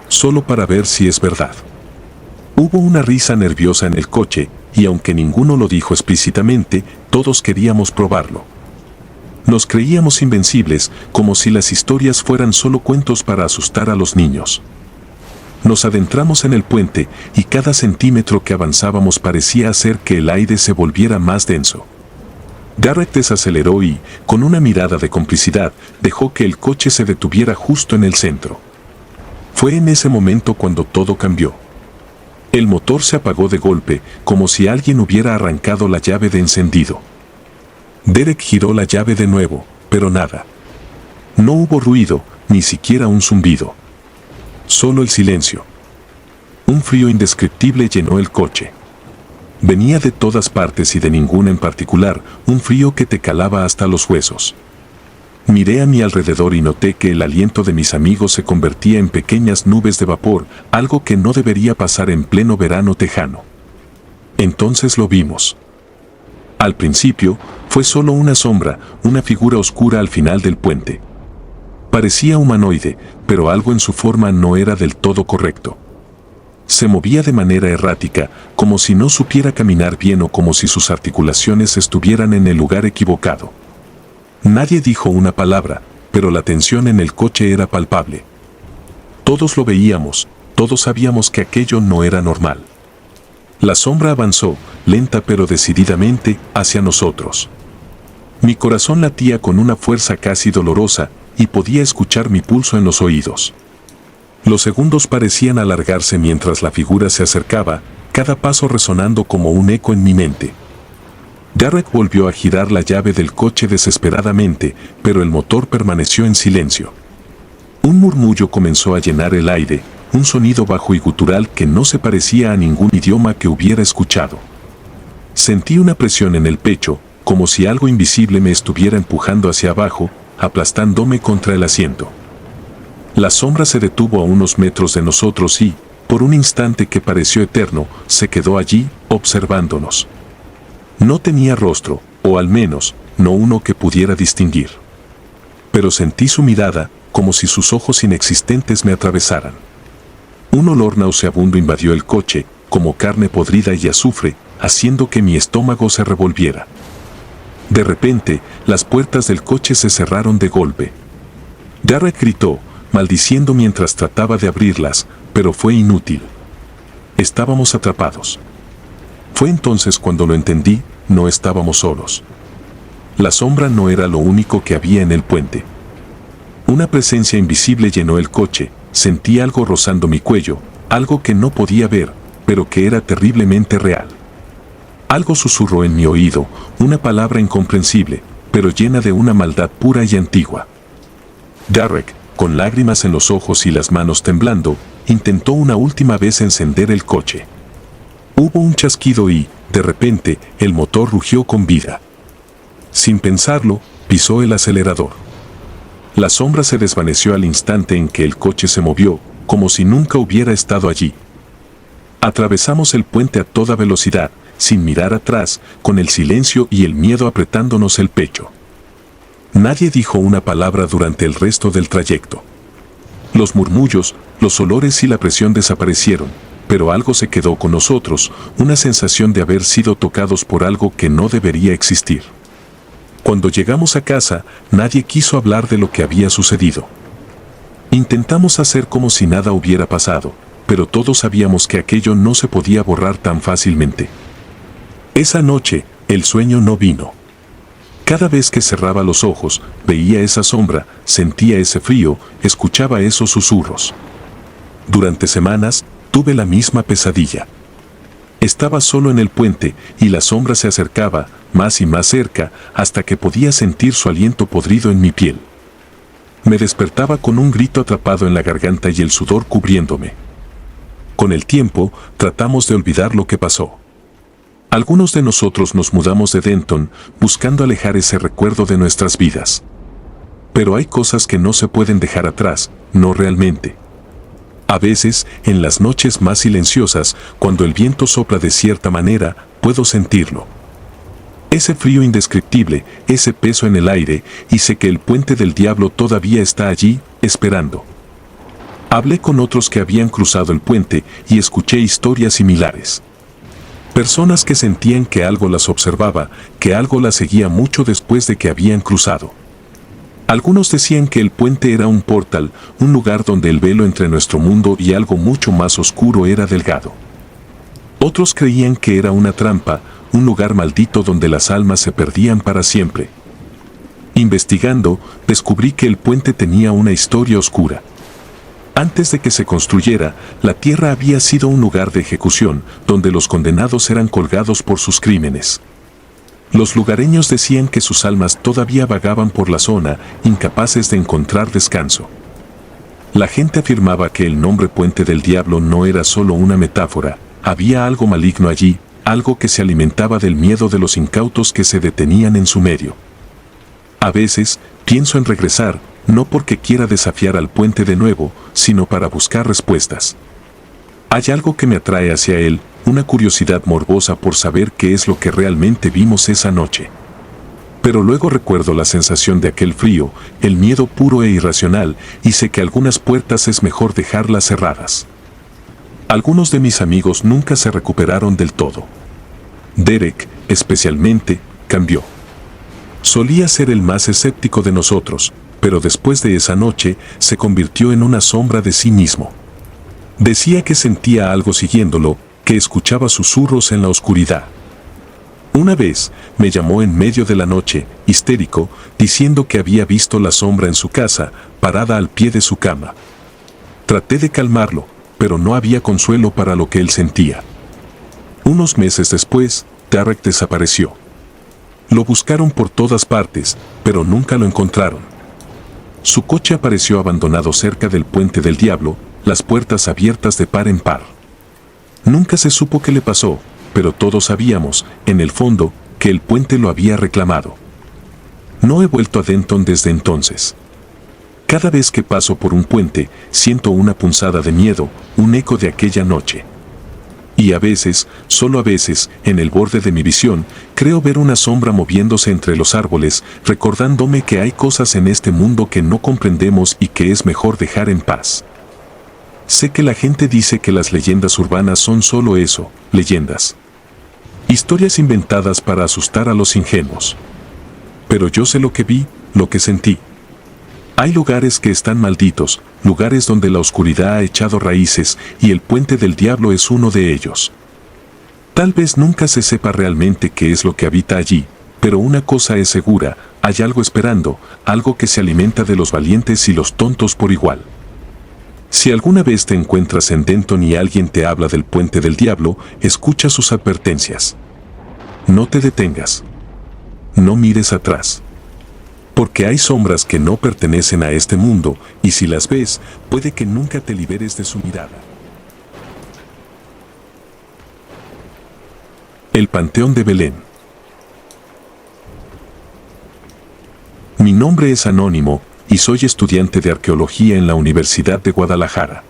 Solo para ver si es verdad. Hubo una risa nerviosa en el coche, y aunque ninguno lo dijo explícitamente, todos queríamos probarlo. Nos creíamos invencibles, como si las historias fueran solo cuentos para asustar a los niños. Nos adentramos en el puente, y cada centímetro que avanzábamos parecía hacer que el aire se volviera más denso. Derek desaceleró y, con una mirada de complicidad, dejó que el coche se detuviera justo en el centro. Fue en ese momento cuando todo cambió. El motor se apagó de golpe, como si alguien hubiera arrancado la llave de encendido. Derek giró la llave de nuevo, pero nada. No hubo ruido, ni siquiera un zumbido. Solo el silencio. Un frío indescriptible llenó el coche. Venía de todas partes y de ninguna en particular, un frío que te calaba hasta los huesos. Miré a mi alrededor y noté que el aliento de mis amigos se convertía en pequeñas nubes de vapor, algo que no debería pasar en pleno verano tejano. Entonces lo vimos. Al principio, fue solo una sombra, una figura oscura al final del puente. Parecía humanoide, pero algo en su forma no era del todo correcto. Se movía de manera errática, como si no supiera caminar bien o como si sus articulaciones estuvieran en el lugar equivocado. Nadie dijo una palabra, pero la tensión en el coche era palpable. Todos lo veíamos, todos sabíamos que aquello no era normal. La sombra avanzó, lenta pero decididamente, hacia nosotros. Mi corazón latía con una fuerza casi dolorosa, y podía escuchar mi pulso en los oídos. Los segundos parecían alargarse mientras la figura se acercaba, cada paso resonando como un eco en mi mente. Derek volvió a girar la llave del coche desesperadamente, pero el motor permaneció en silencio. Un murmullo comenzó a llenar el aire, un sonido bajo y gutural que no se parecía a ningún idioma que hubiera escuchado. Sentí una presión en el pecho, como si algo invisible me estuviera empujando hacia abajo, aplastándome contra el asiento. La sombra se detuvo a unos metros de nosotros y, por un instante que pareció eterno, se quedó allí, observándonos. No tenía rostro, o al menos, no uno que pudiera distinguir. Pero sentí su mirada, como si sus ojos inexistentes me atravesaran. Un olor nauseabundo invadió el coche, como carne podrida y azufre, haciendo que mi estómago se revolviera. De repente, las puertas del coche se cerraron de golpe. Derek gritó, maldiciendo mientras trataba de abrirlas, pero fue inútil. Estábamos atrapados. Fue entonces cuando lo entendí, no estábamos solos. La sombra no era lo único que había en el puente. Una presencia invisible llenó el coche, sentí algo rozando mi cuello, algo que no podía ver, pero que era terriblemente real. Algo susurró en mi oído, una palabra incomprensible, pero llena de una maldad pura y antigua. Derek, con lágrimas en los ojos y las manos temblando, intentó una última vez encender el coche. Hubo un chasquido y, de repente, el motor rugió con vida. Sin pensarlo, pisó el acelerador. La sombra se desvaneció al instante en que el coche se movió, como si nunca hubiera estado allí. Atravesamos el puente a toda velocidad, sin mirar atrás, con el silencio y el miedo apretándonos el pecho. Nadie dijo una palabra durante el resto del trayecto. Los murmullos, los olores y la presión desaparecieron, pero algo se quedó con nosotros, una sensación de haber sido tocados por algo que no debería existir. Cuando llegamos a casa, nadie quiso hablar de lo que había sucedido. Intentamos hacer como si nada hubiera pasado, pero todos sabíamos que aquello no se podía borrar tan fácilmente. Esa noche, el sueño no vino. Cada vez que cerraba los ojos, veía esa sombra, sentía ese frío, escuchaba esos susurros. Durante semanas, tuve la misma pesadilla. Estaba solo en el puente y la sombra se acercaba, más y más cerca, hasta que podía sentir su aliento podrido en mi piel. Me despertaba con un grito atrapado en la garganta y el sudor cubriéndome. Con el tiempo, tratamos de olvidar lo que pasó. Algunos de nosotros nos mudamos de Denton, buscando alejar ese recuerdo de nuestras vidas. Pero hay cosas que no se pueden dejar atrás, no realmente. A veces, en las noches más silenciosas, cuando el viento sopla de cierta manera, puedo sentirlo. Ese frío indescriptible, ese peso en el aire, y sé que el puente del diablo todavía está allí, esperando. Hablé con otros que habían cruzado el puente y escuché historias similares. Personas que sentían que algo las observaba, que algo las seguía mucho después de que habían cruzado. Algunos decían que el puente era un portal, un lugar donde el velo entre nuestro mundo y algo mucho más oscuro era delgado. Otros creían que era una trampa, un lugar maldito donde las almas se perdían para siempre. Investigando, descubrí que el puente tenía una historia oscura. Antes de que se construyera, la tierra había sido un lugar de ejecución, donde los condenados eran colgados por sus crímenes. Los lugareños decían que sus almas todavía vagaban por la zona, incapaces de encontrar descanso. La gente afirmaba que el nombre Puente del Diablo no era solo una metáfora, había algo maligno allí, algo que se alimentaba del miedo de los incautos que se detenían en su medio. A veces, pienso en regresar, no porque quiera desafiar al puente de nuevo, sino para buscar respuestas. Hay algo que me atrae hacia él, una curiosidad morbosa por saber qué es lo que realmente vimos esa noche. Pero luego recuerdo la sensación de aquel frío, el miedo puro e irracional, y sé que algunas puertas es mejor dejarlas cerradas. Algunos de mis amigos nunca se recuperaron del todo. Derek, especialmente, cambió. Solía ser el más escéptico de nosotros, pero después de esa noche se convirtió en una sombra de sí mismo. Decía que sentía algo siguiéndolo, que escuchaba susurros en la oscuridad. Una vez, me llamó en medio de la noche, histérico, diciendo que había visto la sombra en su casa, parada al pie de su cama. Traté de calmarlo, pero no había consuelo para lo que él sentía. Unos meses después, Derek desapareció. Lo buscaron por todas partes, pero nunca lo encontraron. Su coche apareció abandonado cerca del Puente del Diablo, las puertas abiertas de par en par. Nunca se supo qué le pasó, pero todos sabíamos, en el fondo, que el puente lo había reclamado. No he vuelto a Denton desde entonces. Cada vez que paso por un puente, siento una punzada de miedo, un eco de aquella noche. Y a veces, solo a veces, en el borde de mi visión, creo ver una sombra moviéndose entre los árboles, recordándome que hay cosas en este mundo que no comprendemos y que es mejor dejar en paz. Sé que la gente dice que las leyendas urbanas son solo eso, leyendas. Historias inventadas para asustar a los ingenuos. Pero yo sé lo que vi, lo que sentí. Hay lugares que están malditos, lugares donde la oscuridad ha echado raíces y el puente del diablo es uno de ellos. Tal vez nunca se sepa realmente qué es lo que habita allí, pero una cosa es segura, hay algo esperando, algo que se alimenta de los valientes y los tontos por igual. Si alguna vez te encuentras en Denton y alguien te habla del puente del diablo, escucha sus advertencias. No te detengas. No mires atrás. Porque hay sombras que no pertenecen a este mundo, y si las ves, puede que nunca te liberes de su mirada. El Panteón de Belén. Mi nombre es anónimo, y soy estudiante de arqueología en la Universidad de Guadalajara.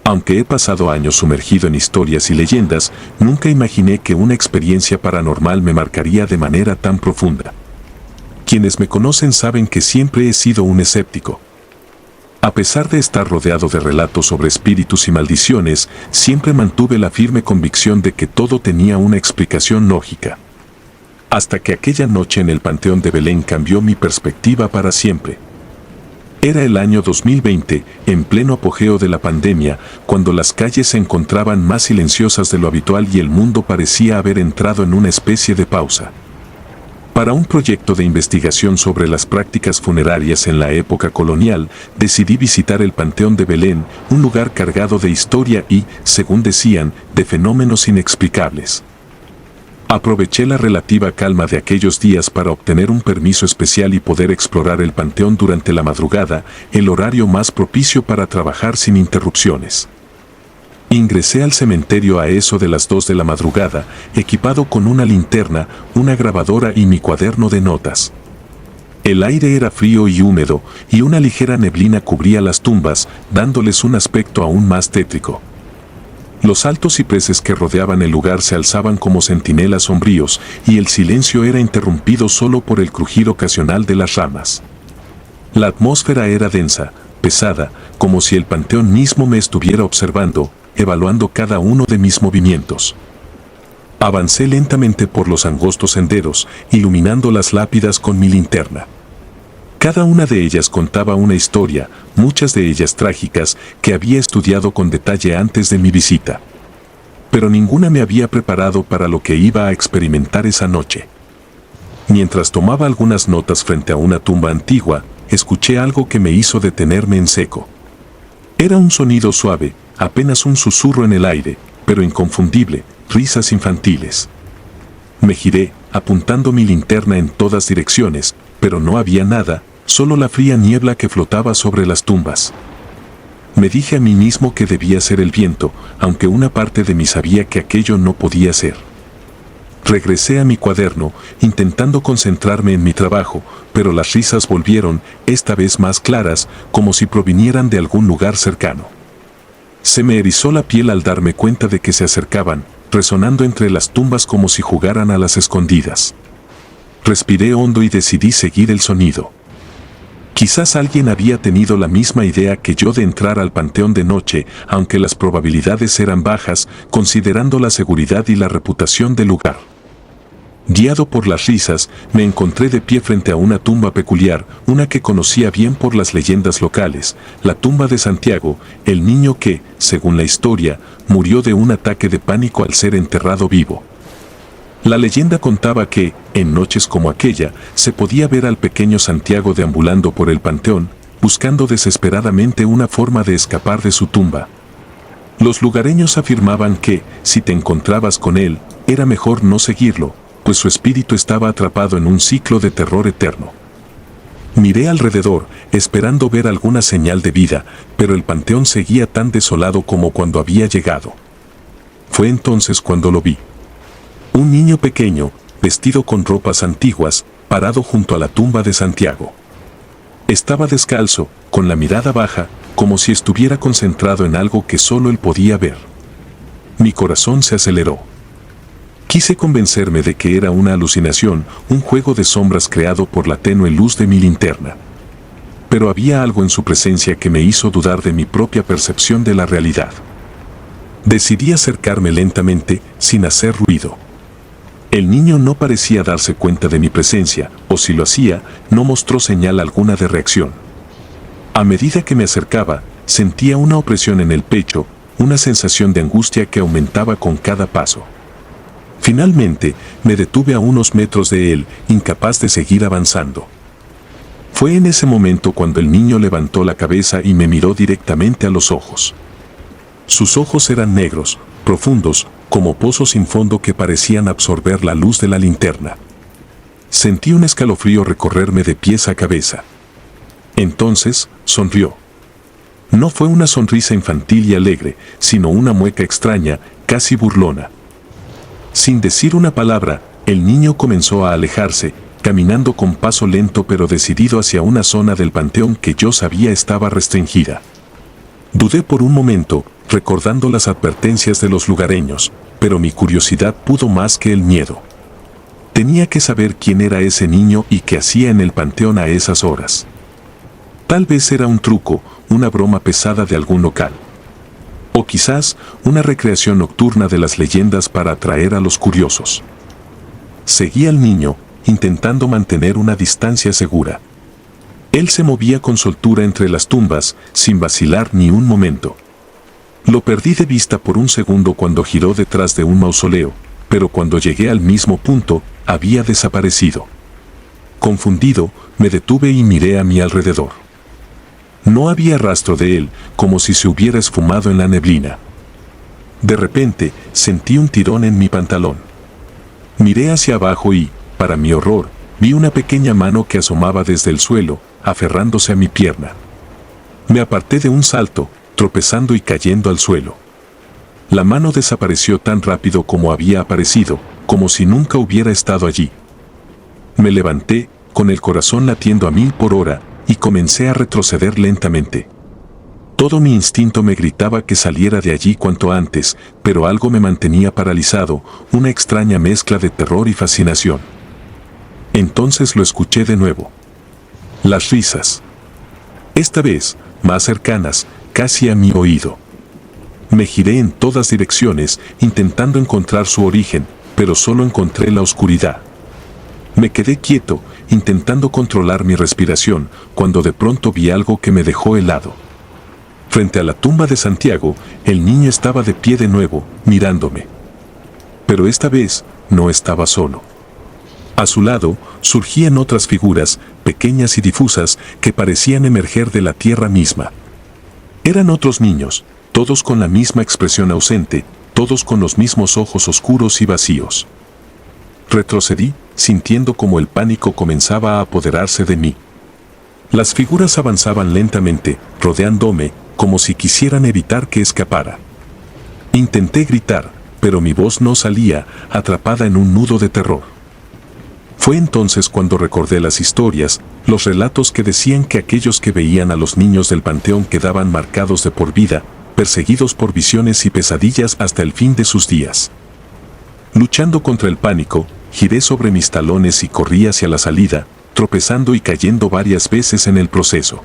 Aunque he pasado años sumergido en historias y leyendas, nunca imaginé que una experiencia paranormal me marcaría de manera tan profunda. Quienes me conocen saben que siempre he sido un escéptico. A pesar de estar rodeado de relatos sobre espíritus y maldiciones, siempre mantuve la firme convicción de que todo tenía una explicación lógica. Hasta que aquella noche en el Panteón de Belén cambió mi perspectiva para siempre. Era el año 2020, en pleno apogeo de la pandemia, cuando las calles se encontraban más silenciosas de lo habitual y el mundo parecía haber entrado en una especie de pausa. Para un proyecto de investigación sobre las prácticas funerarias en la época colonial, decidí visitar el Panteón de Belén, un lugar cargado de historia y, según decían, de fenómenos inexplicables. Aproveché la relativa calma de aquellos días para obtener un permiso especial y poder explorar el panteón durante la madrugada, el horario más propicio para trabajar sin interrupciones. Ingresé al cementerio a eso de las 2 de la madrugada, equipado con una linterna, una grabadora y mi cuaderno de notas. El aire era frío y húmedo, y una ligera neblina cubría las tumbas, dándoles un aspecto aún más tétrico. Los altos cipreses que rodeaban el lugar se alzaban como centinelas sombríos, y el silencio era interrumpido solo por el crujir ocasional de las ramas. La atmósfera era densa, pesada, como si el panteón mismo me estuviera observando, evaluando cada uno de mis movimientos. Avancé lentamente por los angostos senderos, iluminando las lápidas con mi linterna. Cada una de ellas contaba una historia, muchas de ellas trágicas, que había estudiado con detalle antes de mi visita. Pero ninguna me había preparado para lo que iba a experimentar esa noche. Mientras tomaba algunas notas frente a una tumba antigua, escuché algo que me hizo detenerme en seco. Era un sonido suave, apenas un susurro en el aire, pero inconfundible, risas infantiles. Me giré, apuntando mi linterna en todas direcciones, pero no había nada, solo la fría niebla que flotaba sobre las tumbas. Me dije a mí mismo que debía ser el viento, aunque una parte de mí sabía que aquello no podía ser. Regresé a mi cuaderno, intentando concentrarme en mi trabajo, pero las risas volvieron, esta vez más claras, como si provinieran de algún lugar cercano. Se me erizó la piel al darme cuenta de que se acercaban, resonando entre las tumbas como si jugaran a las escondidas. Respiré hondo y decidí seguir el sonido. Quizás alguien había tenido la misma idea que yo de entrar al panteón de noche, aunque las probabilidades eran bajas, considerando la seguridad y la reputación del lugar. Guiado por las risas, me encontré de pie frente a una tumba peculiar, una que conocía bien por las leyendas locales, la tumba de Santiago, el niño que, según la historia, murió de un ataque de pánico al ser enterrado vivo. La leyenda contaba que, en noches como aquella, se podía ver al pequeño Santiago deambulando por el panteón, buscando desesperadamente una forma de escapar de su tumba. Los lugareños afirmaban que, si te encontrabas con él, era mejor no seguirlo, pues su espíritu estaba atrapado en un ciclo de terror eterno. Miré alrededor, esperando ver alguna señal de vida, pero el panteón seguía tan desolado como cuando había llegado. Fue entonces cuando lo vi. Un niño pequeño, vestido con ropas antiguas, parado junto a la tumba de Santiago. Estaba descalzo, con la mirada baja, como si estuviera concentrado en algo que solo él podía ver. Mi corazón se aceleró. Quise convencerme de que era una alucinación, un juego de sombras creado por la tenue luz de mi linterna. Pero había algo en su presencia que me hizo dudar de mi propia percepción de la realidad. Decidí acercarme lentamente, sin hacer ruido. El niño no parecía darse cuenta de mi presencia, o si lo hacía, no mostró señal alguna de reacción. A medida que me acercaba, sentía una opresión en el pecho, una sensación de angustia que aumentaba con cada paso. Finalmente, me detuve a unos metros de él, incapaz de seguir avanzando. Fue en ese momento cuando el niño levantó la cabeza y me miró directamente a los ojos. Sus ojos eran negros, profundos, como pozos sin fondo que parecían absorber la luz de la linterna. Sentí un escalofrío recorrerme de pies a cabeza. Entonces, sonrió. No fue una sonrisa infantil y alegre, sino una mueca extraña, casi burlona. Sin decir una palabra, el niño comenzó a alejarse, caminando con paso lento pero decidido hacia una zona del panteón que yo sabía estaba restringida. Dudé por un momento, recordando las advertencias de los lugareños, pero mi curiosidad pudo más que el miedo. Tenía que saber quién era ese niño y qué hacía en el panteón a esas horas. Tal vez era un truco, una broma pesada de algún local. O quizás una recreación nocturna de las leyendas para atraer a los curiosos. Seguí al niño, intentando mantener una distancia segura. Él se movía con soltura entre las tumbas, sin vacilar ni un momento. Lo perdí de vista por un segundo cuando giró detrás de un mausoleo, pero cuando llegué al mismo punto, había desaparecido. Confundido, me detuve y miré a mi alrededor. No había rastro de él, como si se hubiera esfumado en la neblina. De repente, sentí un tirón en mi pantalón. Miré hacia abajo y, para mi horror, vi una pequeña mano que asomaba desde el suelo, aferrándose a mi pierna. Me aparté de un salto, tropezando y cayendo al suelo. La mano desapareció tan rápido como había aparecido, como si nunca hubiera estado allí. Me levanté, con el corazón latiendo a 1000 por hora, y comencé a retroceder lentamente. Todo mi instinto me gritaba que saliera de allí cuanto antes, pero algo me mantenía paralizado, una extraña mezcla de terror y fascinación. Entonces lo escuché de nuevo. Las risas. Esta vez, más cercanas, casi a mi oído. Me giré en todas direcciones, intentando encontrar su origen, pero solo encontré la oscuridad. Me quedé quieto, intentando controlar mi respiración, cuando de pronto vi algo que me dejó helado. Frente a la tumba de Santiago, el niño estaba de pie de nuevo, mirándome. Pero esta vez, no estaba solo. A su lado, surgían otras figuras, pequeñas y difusas, que parecían emerger de la tierra misma. Eran otros niños, todos con la misma expresión ausente, todos con los mismos ojos oscuros y vacíos. Retrocedí, sintiendo como el pánico comenzaba a apoderarse de mí. Las figuras avanzaban lentamente, rodeándome, como si quisieran evitar que escapara. Intenté gritar, pero mi voz no salía, atrapada en un nudo de terror. Fue entonces cuando recordé las historias, los relatos que decían que aquellos que veían a los niños del panteón quedaban marcados de por vida, perseguidos por visiones y pesadillas hasta el fin de sus días. Luchando contra el pánico, giré sobre mis talones y corrí hacia la salida, tropezando y cayendo varias veces en el proceso.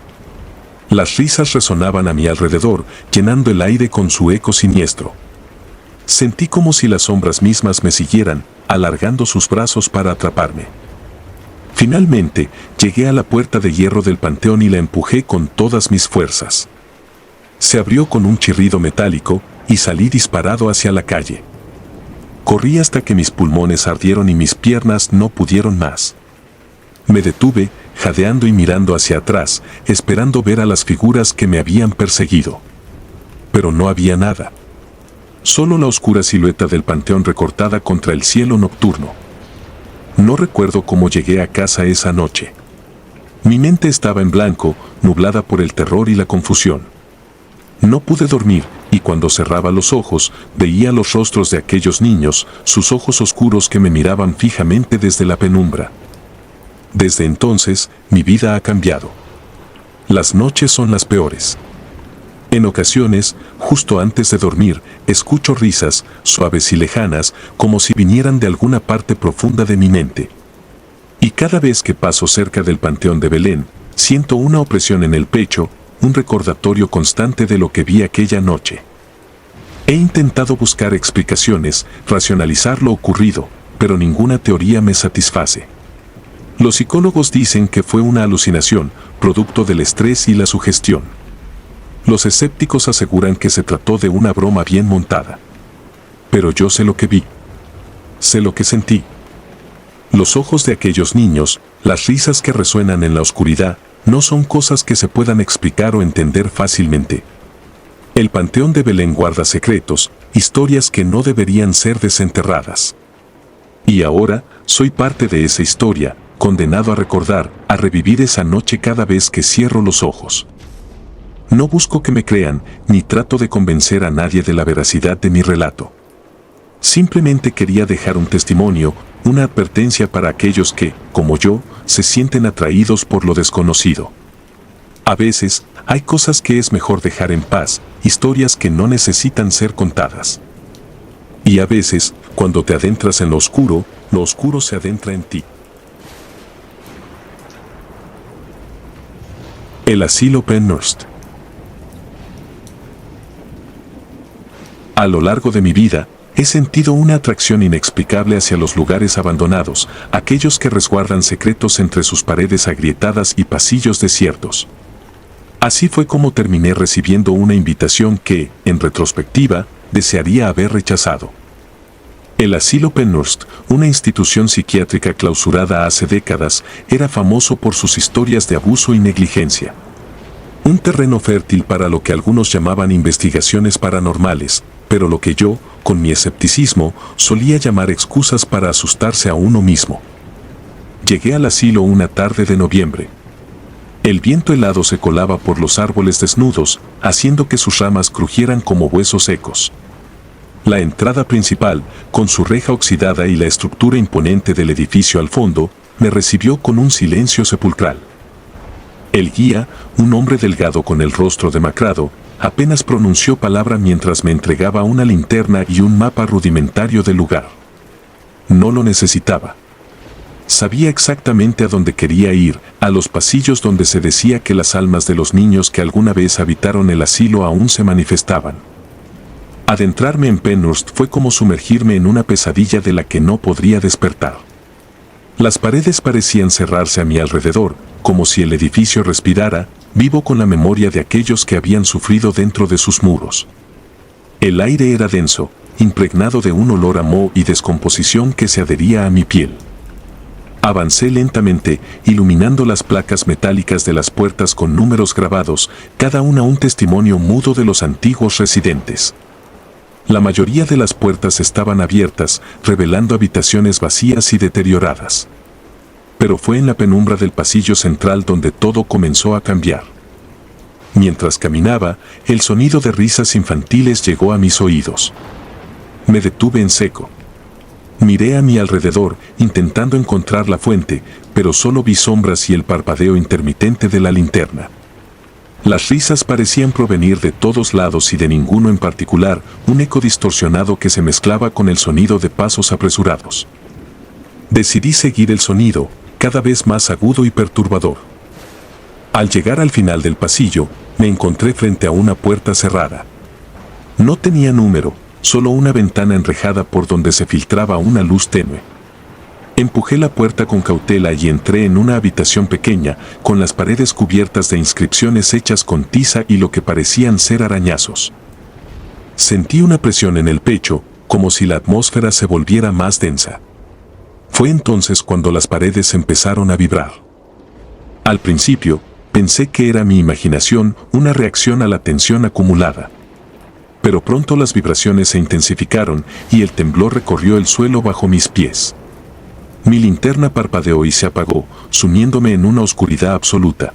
Las risas resonaban a mi alrededor, llenando el aire con su eco siniestro. Sentí como si las sombras mismas me siguieran, alargando sus brazos para atraparme. Finalmente, llegué a la puerta de hierro del panteón y la empujé con todas mis fuerzas. Se abrió con un chirrido metálico y salí disparado hacia la calle. Corrí hasta que mis pulmones ardieron y mis piernas no pudieron más. Me detuve, jadeando y mirando hacia atrás, esperando ver a las figuras que me habían perseguido. Pero no había nada. Solo la oscura silueta del panteón recortada contra el cielo nocturno. No recuerdo cómo llegué a casa esa noche. Mi mente estaba en blanco, nublada por el terror y la confusión. No pude dormir, y cuando cerraba los ojos, veía los rostros de aquellos niños, sus ojos oscuros que me miraban fijamente desde la penumbra. Desde entonces, mi vida ha cambiado. Las noches son las peores. En ocasiones, justo antes de dormir, escucho risas, suaves y lejanas, como si vinieran de alguna parte profunda de mi mente. Y cada vez que paso cerca del Panteón de Belén, siento una opresión en el pecho, un recordatorio constante de lo que vi aquella noche. He intentado buscar explicaciones, racionalizar lo ocurrido, pero ninguna teoría me satisface. Los psicólogos dicen que fue una alucinación, producto del estrés y la sugestión. Los escépticos aseguran que se trató de una broma bien montada. Pero yo sé lo que vi. Sé lo que sentí. Los ojos de aquellos niños, las risas que resuenan en la oscuridad, no son cosas que se puedan explicar o entender fácilmente. El Panteón de Belén guarda secretos, historias que no deberían ser desenterradas. Y ahora, soy parte de esa historia, condenado a recordar, a revivir esa noche cada vez que cierro los ojos. No busco que me crean, ni trato de convencer a nadie de la veracidad de mi relato. Simplemente quería dejar un testimonio, una advertencia para aquellos que, como yo, se sienten atraídos por lo desconocido. A veces, hay cosas que es mejor dejar en paz, historias que no necesitan ser contadas. Y a veces, cuando te adentras en lo oscuro se adentra en ti. El asilo Penhurst. A lo largo de mi vida, he sentido una atracción inexplicable hacia los lugares abandonados, aquellos que resguardan secretos entre sus paredes agrietadas y pasillos desiertos. Así fue como terminé recibiendo una invitación que, en retrospectiva, desearía haber rechazado. El asilo Penhurst, una institución psiquiátrica clausurada hace décadas, era famoso por sus historias de abuso y negligencia. Un terreno fértil para lo que algunos llamaban investigaciones paranormales, pero lo que yo, con mi escepticismo, solía llamar excusas para asustarse a uno mismo. Llegué al asilo una tarde de noviembre. El viento helado se colaba por los árboles desnudos, haciendo que sus ramas crujieran como huesos secos. La entrada principal, con su reja oxidada y la estructura imponente del edificio al fondo, me recibió con un silencio sepulcral. El guía, un hombre delgado con el rostro demacrado, apenas pronunció palabra mientras me entregaba una linterna y un mapa rudimentario del lugar. No lo necesitaba. Sabía exactamente a dónde quería ir, a los pasillos donde se decía que las almas de los niños que alguna vez habitaron el asilo aún se manifestaban. Adentrarme en Penhurst fue como sumergirme en una pesadilla de la que no podría despertar. Las paredes parecían cerrarse a mi alrededor, como si el edificio respirara, vivo con la memoria de aquellos que habían sufrido dentro de sus muros. El aire era denso, impregnado de un olor a moho y descomposición que se adhería a mi piel. Avancé lentamente, iluminando las placas metálicas de las puertas con números grabados, cada una un testimonio mudo de los antiguos residentes. La mayoría de las puertas estaban abiertas, revelando habitaciones vacías y deterioradas. Pero fue en la penumbra del pasillo central donde todo comenzó a cambiar. Mientras caminaba, el sonido de risas infantiles llegó a mis oídos. Me detuve en seco. Miré a mi alrededor, intentando encontrar la fuente, pero solo vi sombras y el parpadeo intermitente de la linterna. Las risas parecían provenir de todos lados y de ninguno en particular, un eco distorsionado que se mezclaba con el sonido de pasos apresurados. Decidí seguir el sonido, cada vez más agudo y perturbador. Al llegar al final del pasillo, me encontré frente a una puerta cerrada. No tenía número, solo una ventana enrejada por donde se filtraba una luz tenue. Empujé la puerta con cautela y entré en una habitación pequeña, con las paredes cubiertas de inscripciones hechas con tiza y lo que parecían ser arañazos. Sentí una presión en el pecho, como si la atmósfera se volviera más densa. Fue entonces cuando las paredes empezaron a vibrar. Al principio, pensé que era mi imaginación, una reacción a la tensión acumulada. Pero pronto las vibraciones se intensificaron y el temblor recorrió el suelo bajo mis pies. Mi linterna parpadeó y se apagó, sumiéndome en una oscuridad absoluta.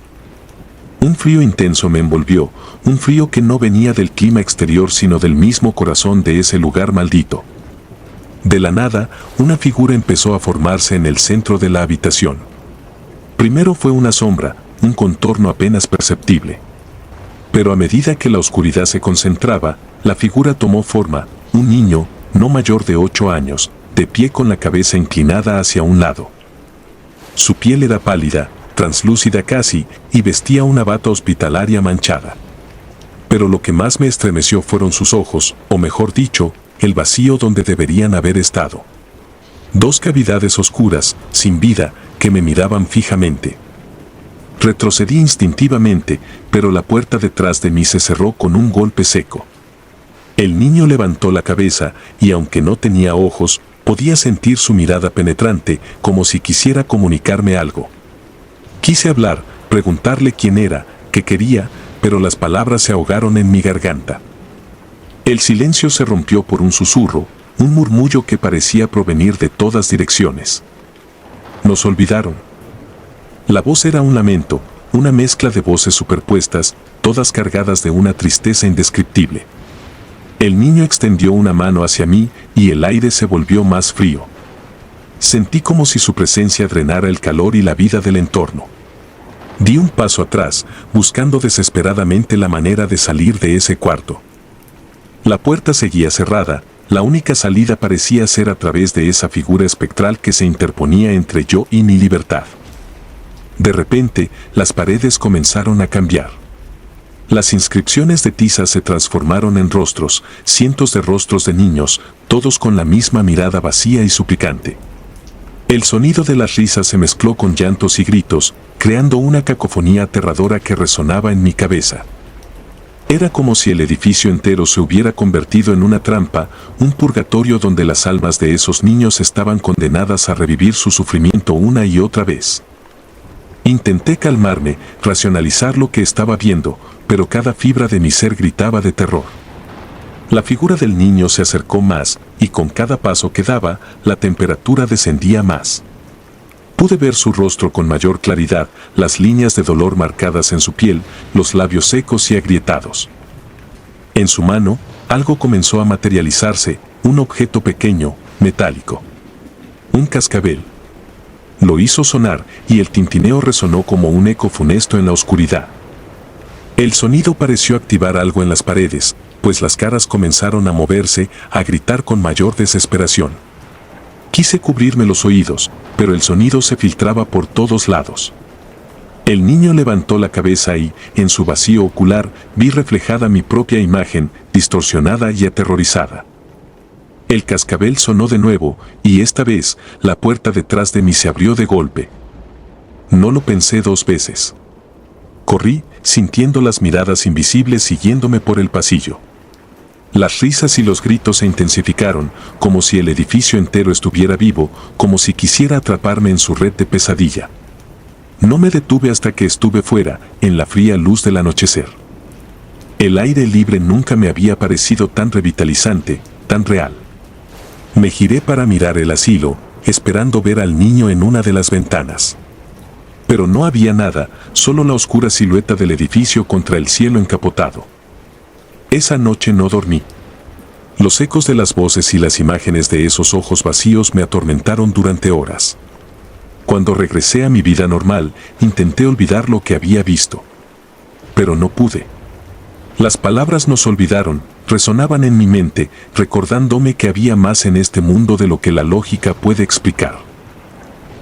Un frío intenso me envolvió, un frío que no venía del clima exterior sino del mismo corazón de ese lugar maldito. De la nada, una figura empezó a formarse en el centro de la habitación. Primero fue una sombra, un contorno apenas perceptible. Pero a medida que la oscuridad se concentraba, la figura tomó forma, un niño, no mayor de 8 años, de pie con la cabeza inclinada hacia un lado. Su piel era pálida, translúcida casi, y vestía una bata hospitalaria manchada. Pero lo que más me estremeció fueron sus ojos, o mejor dicho, el vacío donde deberían haber estado. 2 cavidades oscuras, sin vida, que me miraban fijamente. Retrocedí instintivamente, pero la puerta detrás de mí se cerró con un golpe seco. El niño levantó la cabeza y aunque no tenía ojos, podía sentir su mirada penetrante, como si quisiera comunicarme algo. Quise hablar, preguntarle quién era, qué quería, pero las palabras se ahogaron en mi garganta. El silencio se rompió por un susurro, un murmullo que parecía provenir de todas direcciones. Nos olvidaron. La voz era un lamento, una mezcla de voces superpuestas, todas cargadas de una tristeza indescriptible. El niño extendió una mano hacia mí y el aire se volvió más frío. Sentí como si su presencia drenara el calor y la vida del entorno. Di un paso atrás, buscando desesperadamente la manera de salir de ese cuarto. La puerta seguía cerrada, la única salida parecía ser a través de esa figura espectral que se interponía entre yo y mi libertad. De repente, las paredes comenzaron a cambiar. Las inscripciones de tiza se transformaron en rostros, cientos de rostros de niños, todos con la misma mirada vacía y suplicante. El sonido de las risas se mezcló con llantos y gritos, creando una cacofonía aterradora que resonaba en mi cabeza. Era como si el edificio entero se hubiera convertido en una trampa, un purgatorio donde las almas de esos niños estaban condenadas a revivir su sufrimiento una y otra vez. Intenté calmarme, racionalizar lo que estaba viendo, pero cada fibra de mi ser gritaba de terror. La figura del niño se acercó más, y con cada paso que daba, la temperatura descendía más. Pude ver su rostro con mayor claridad, las líneas de dolor marcadas en su piel, los labios secos y agrietados. En su mano, algo comenzó a materializarse, un objeto pequeño, metálico. Un cascabel. Lo hizo sonar, y el tintineo resonó como un eco funesto en la oscuridad. El sonido pareció activar algo en las paredes, pues las caras comenzaron a moverse, a gritar con mayor desesperación. Quise cubrirme los oídos, pero el sonido se filtraba por todos lados. El niño levantó la cabeza y, en su vacío ocular, vi reflejada mi propia imagen, distorsionada y aterrorizada. El cascabel sonó de nuevo, y esta vez, la puerta detrás de mí se abrió de golpe. No lo pensé dos veces. Corrí, sintiendo las miradas invisibles siguiéndome por el pasillo. Las risas y los gritos se intensificaron, como si el edificio entero estuviera vivo, como si quisiera atraparme en su red de pesadilla. No me detuve hasta que estuve fuera, en la fría luz del anochecer. El aire libre nunca me había parecido tan revitalizante, tan real. Me giré para mirar el asilo, esperando ver al niño en una de las ventanas. Pero no había nada, solo la oscura silueta del edificio contra el cielo encapotado. Esa noche no dormí. Los ecos de las voces y las imágenes de esos ojos vacíos me atormentaron durante horas. Cuando regresé a mi vida normal, intenté olvidar lo que había visto. Pero no pude. Las palabras nos olvidaron, resonaban en mi mente, recordándome que había más en este mundo de lo que la lógica puede explicar.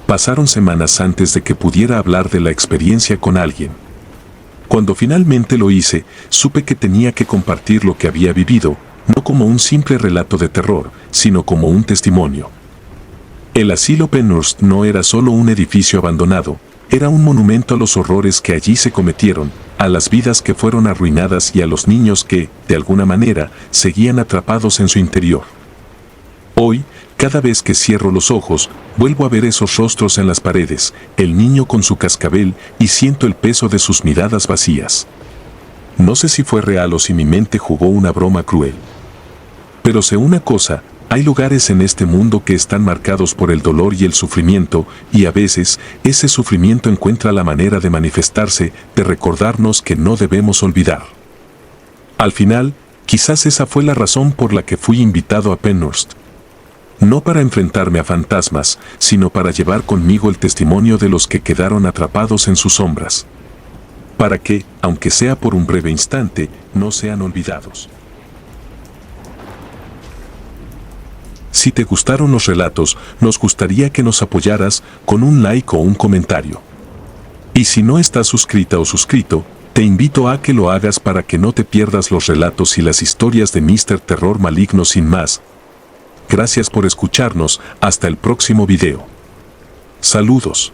Pasaron semanas antes de que pudiera hablar de la experiencia con alguien. Cuando finalmente lo hice, supe que tenía que compartir lo que había vivido, no como un simple relato de terror, sino como un testimonio. El asilo Penhurst no era solo un edificio abandonado, era un monumento a los horrores que allí se cometieron, a las vidas que fueron arruinadas y a los niños que, de alguna manera, seguían atrapados en su interior. Hoy, cada vez que cierro los ojos, vuelvo a ver esos rostros en las paredes, el niño con su cascabel, y siento el peso de sus miradas vacías. No sé si fue real o si mi mente jugó una broma cruel. Pero sé una cosa, hay lugares en este mundo que están marcados por el dolor y el sufrimiento, y a veces, ese sufrimiento encuentra la manera de manifestarse, de recordarnos que no debemos olvidar. Al final, quizás esa fue la razón por la que fui invitado a Penhurst. No para enfrentarme a fantasmas, sino para llevar conmigo el testimonio de los que quedaron atrapados en sus sombras. Para que, aunque sea por un breve instante, no sean olvidados. Si te gustaron los relatos, nos gustaría que nos apoyaras con un like o un comentario. Y si no estás suscrita o suscrito, te invito a que lo hagas para que no te pierdas los relatos y las historias de Mr. Terror Maligno sin más. Gracias por escucharnos, hasta el próximo video. Saludos.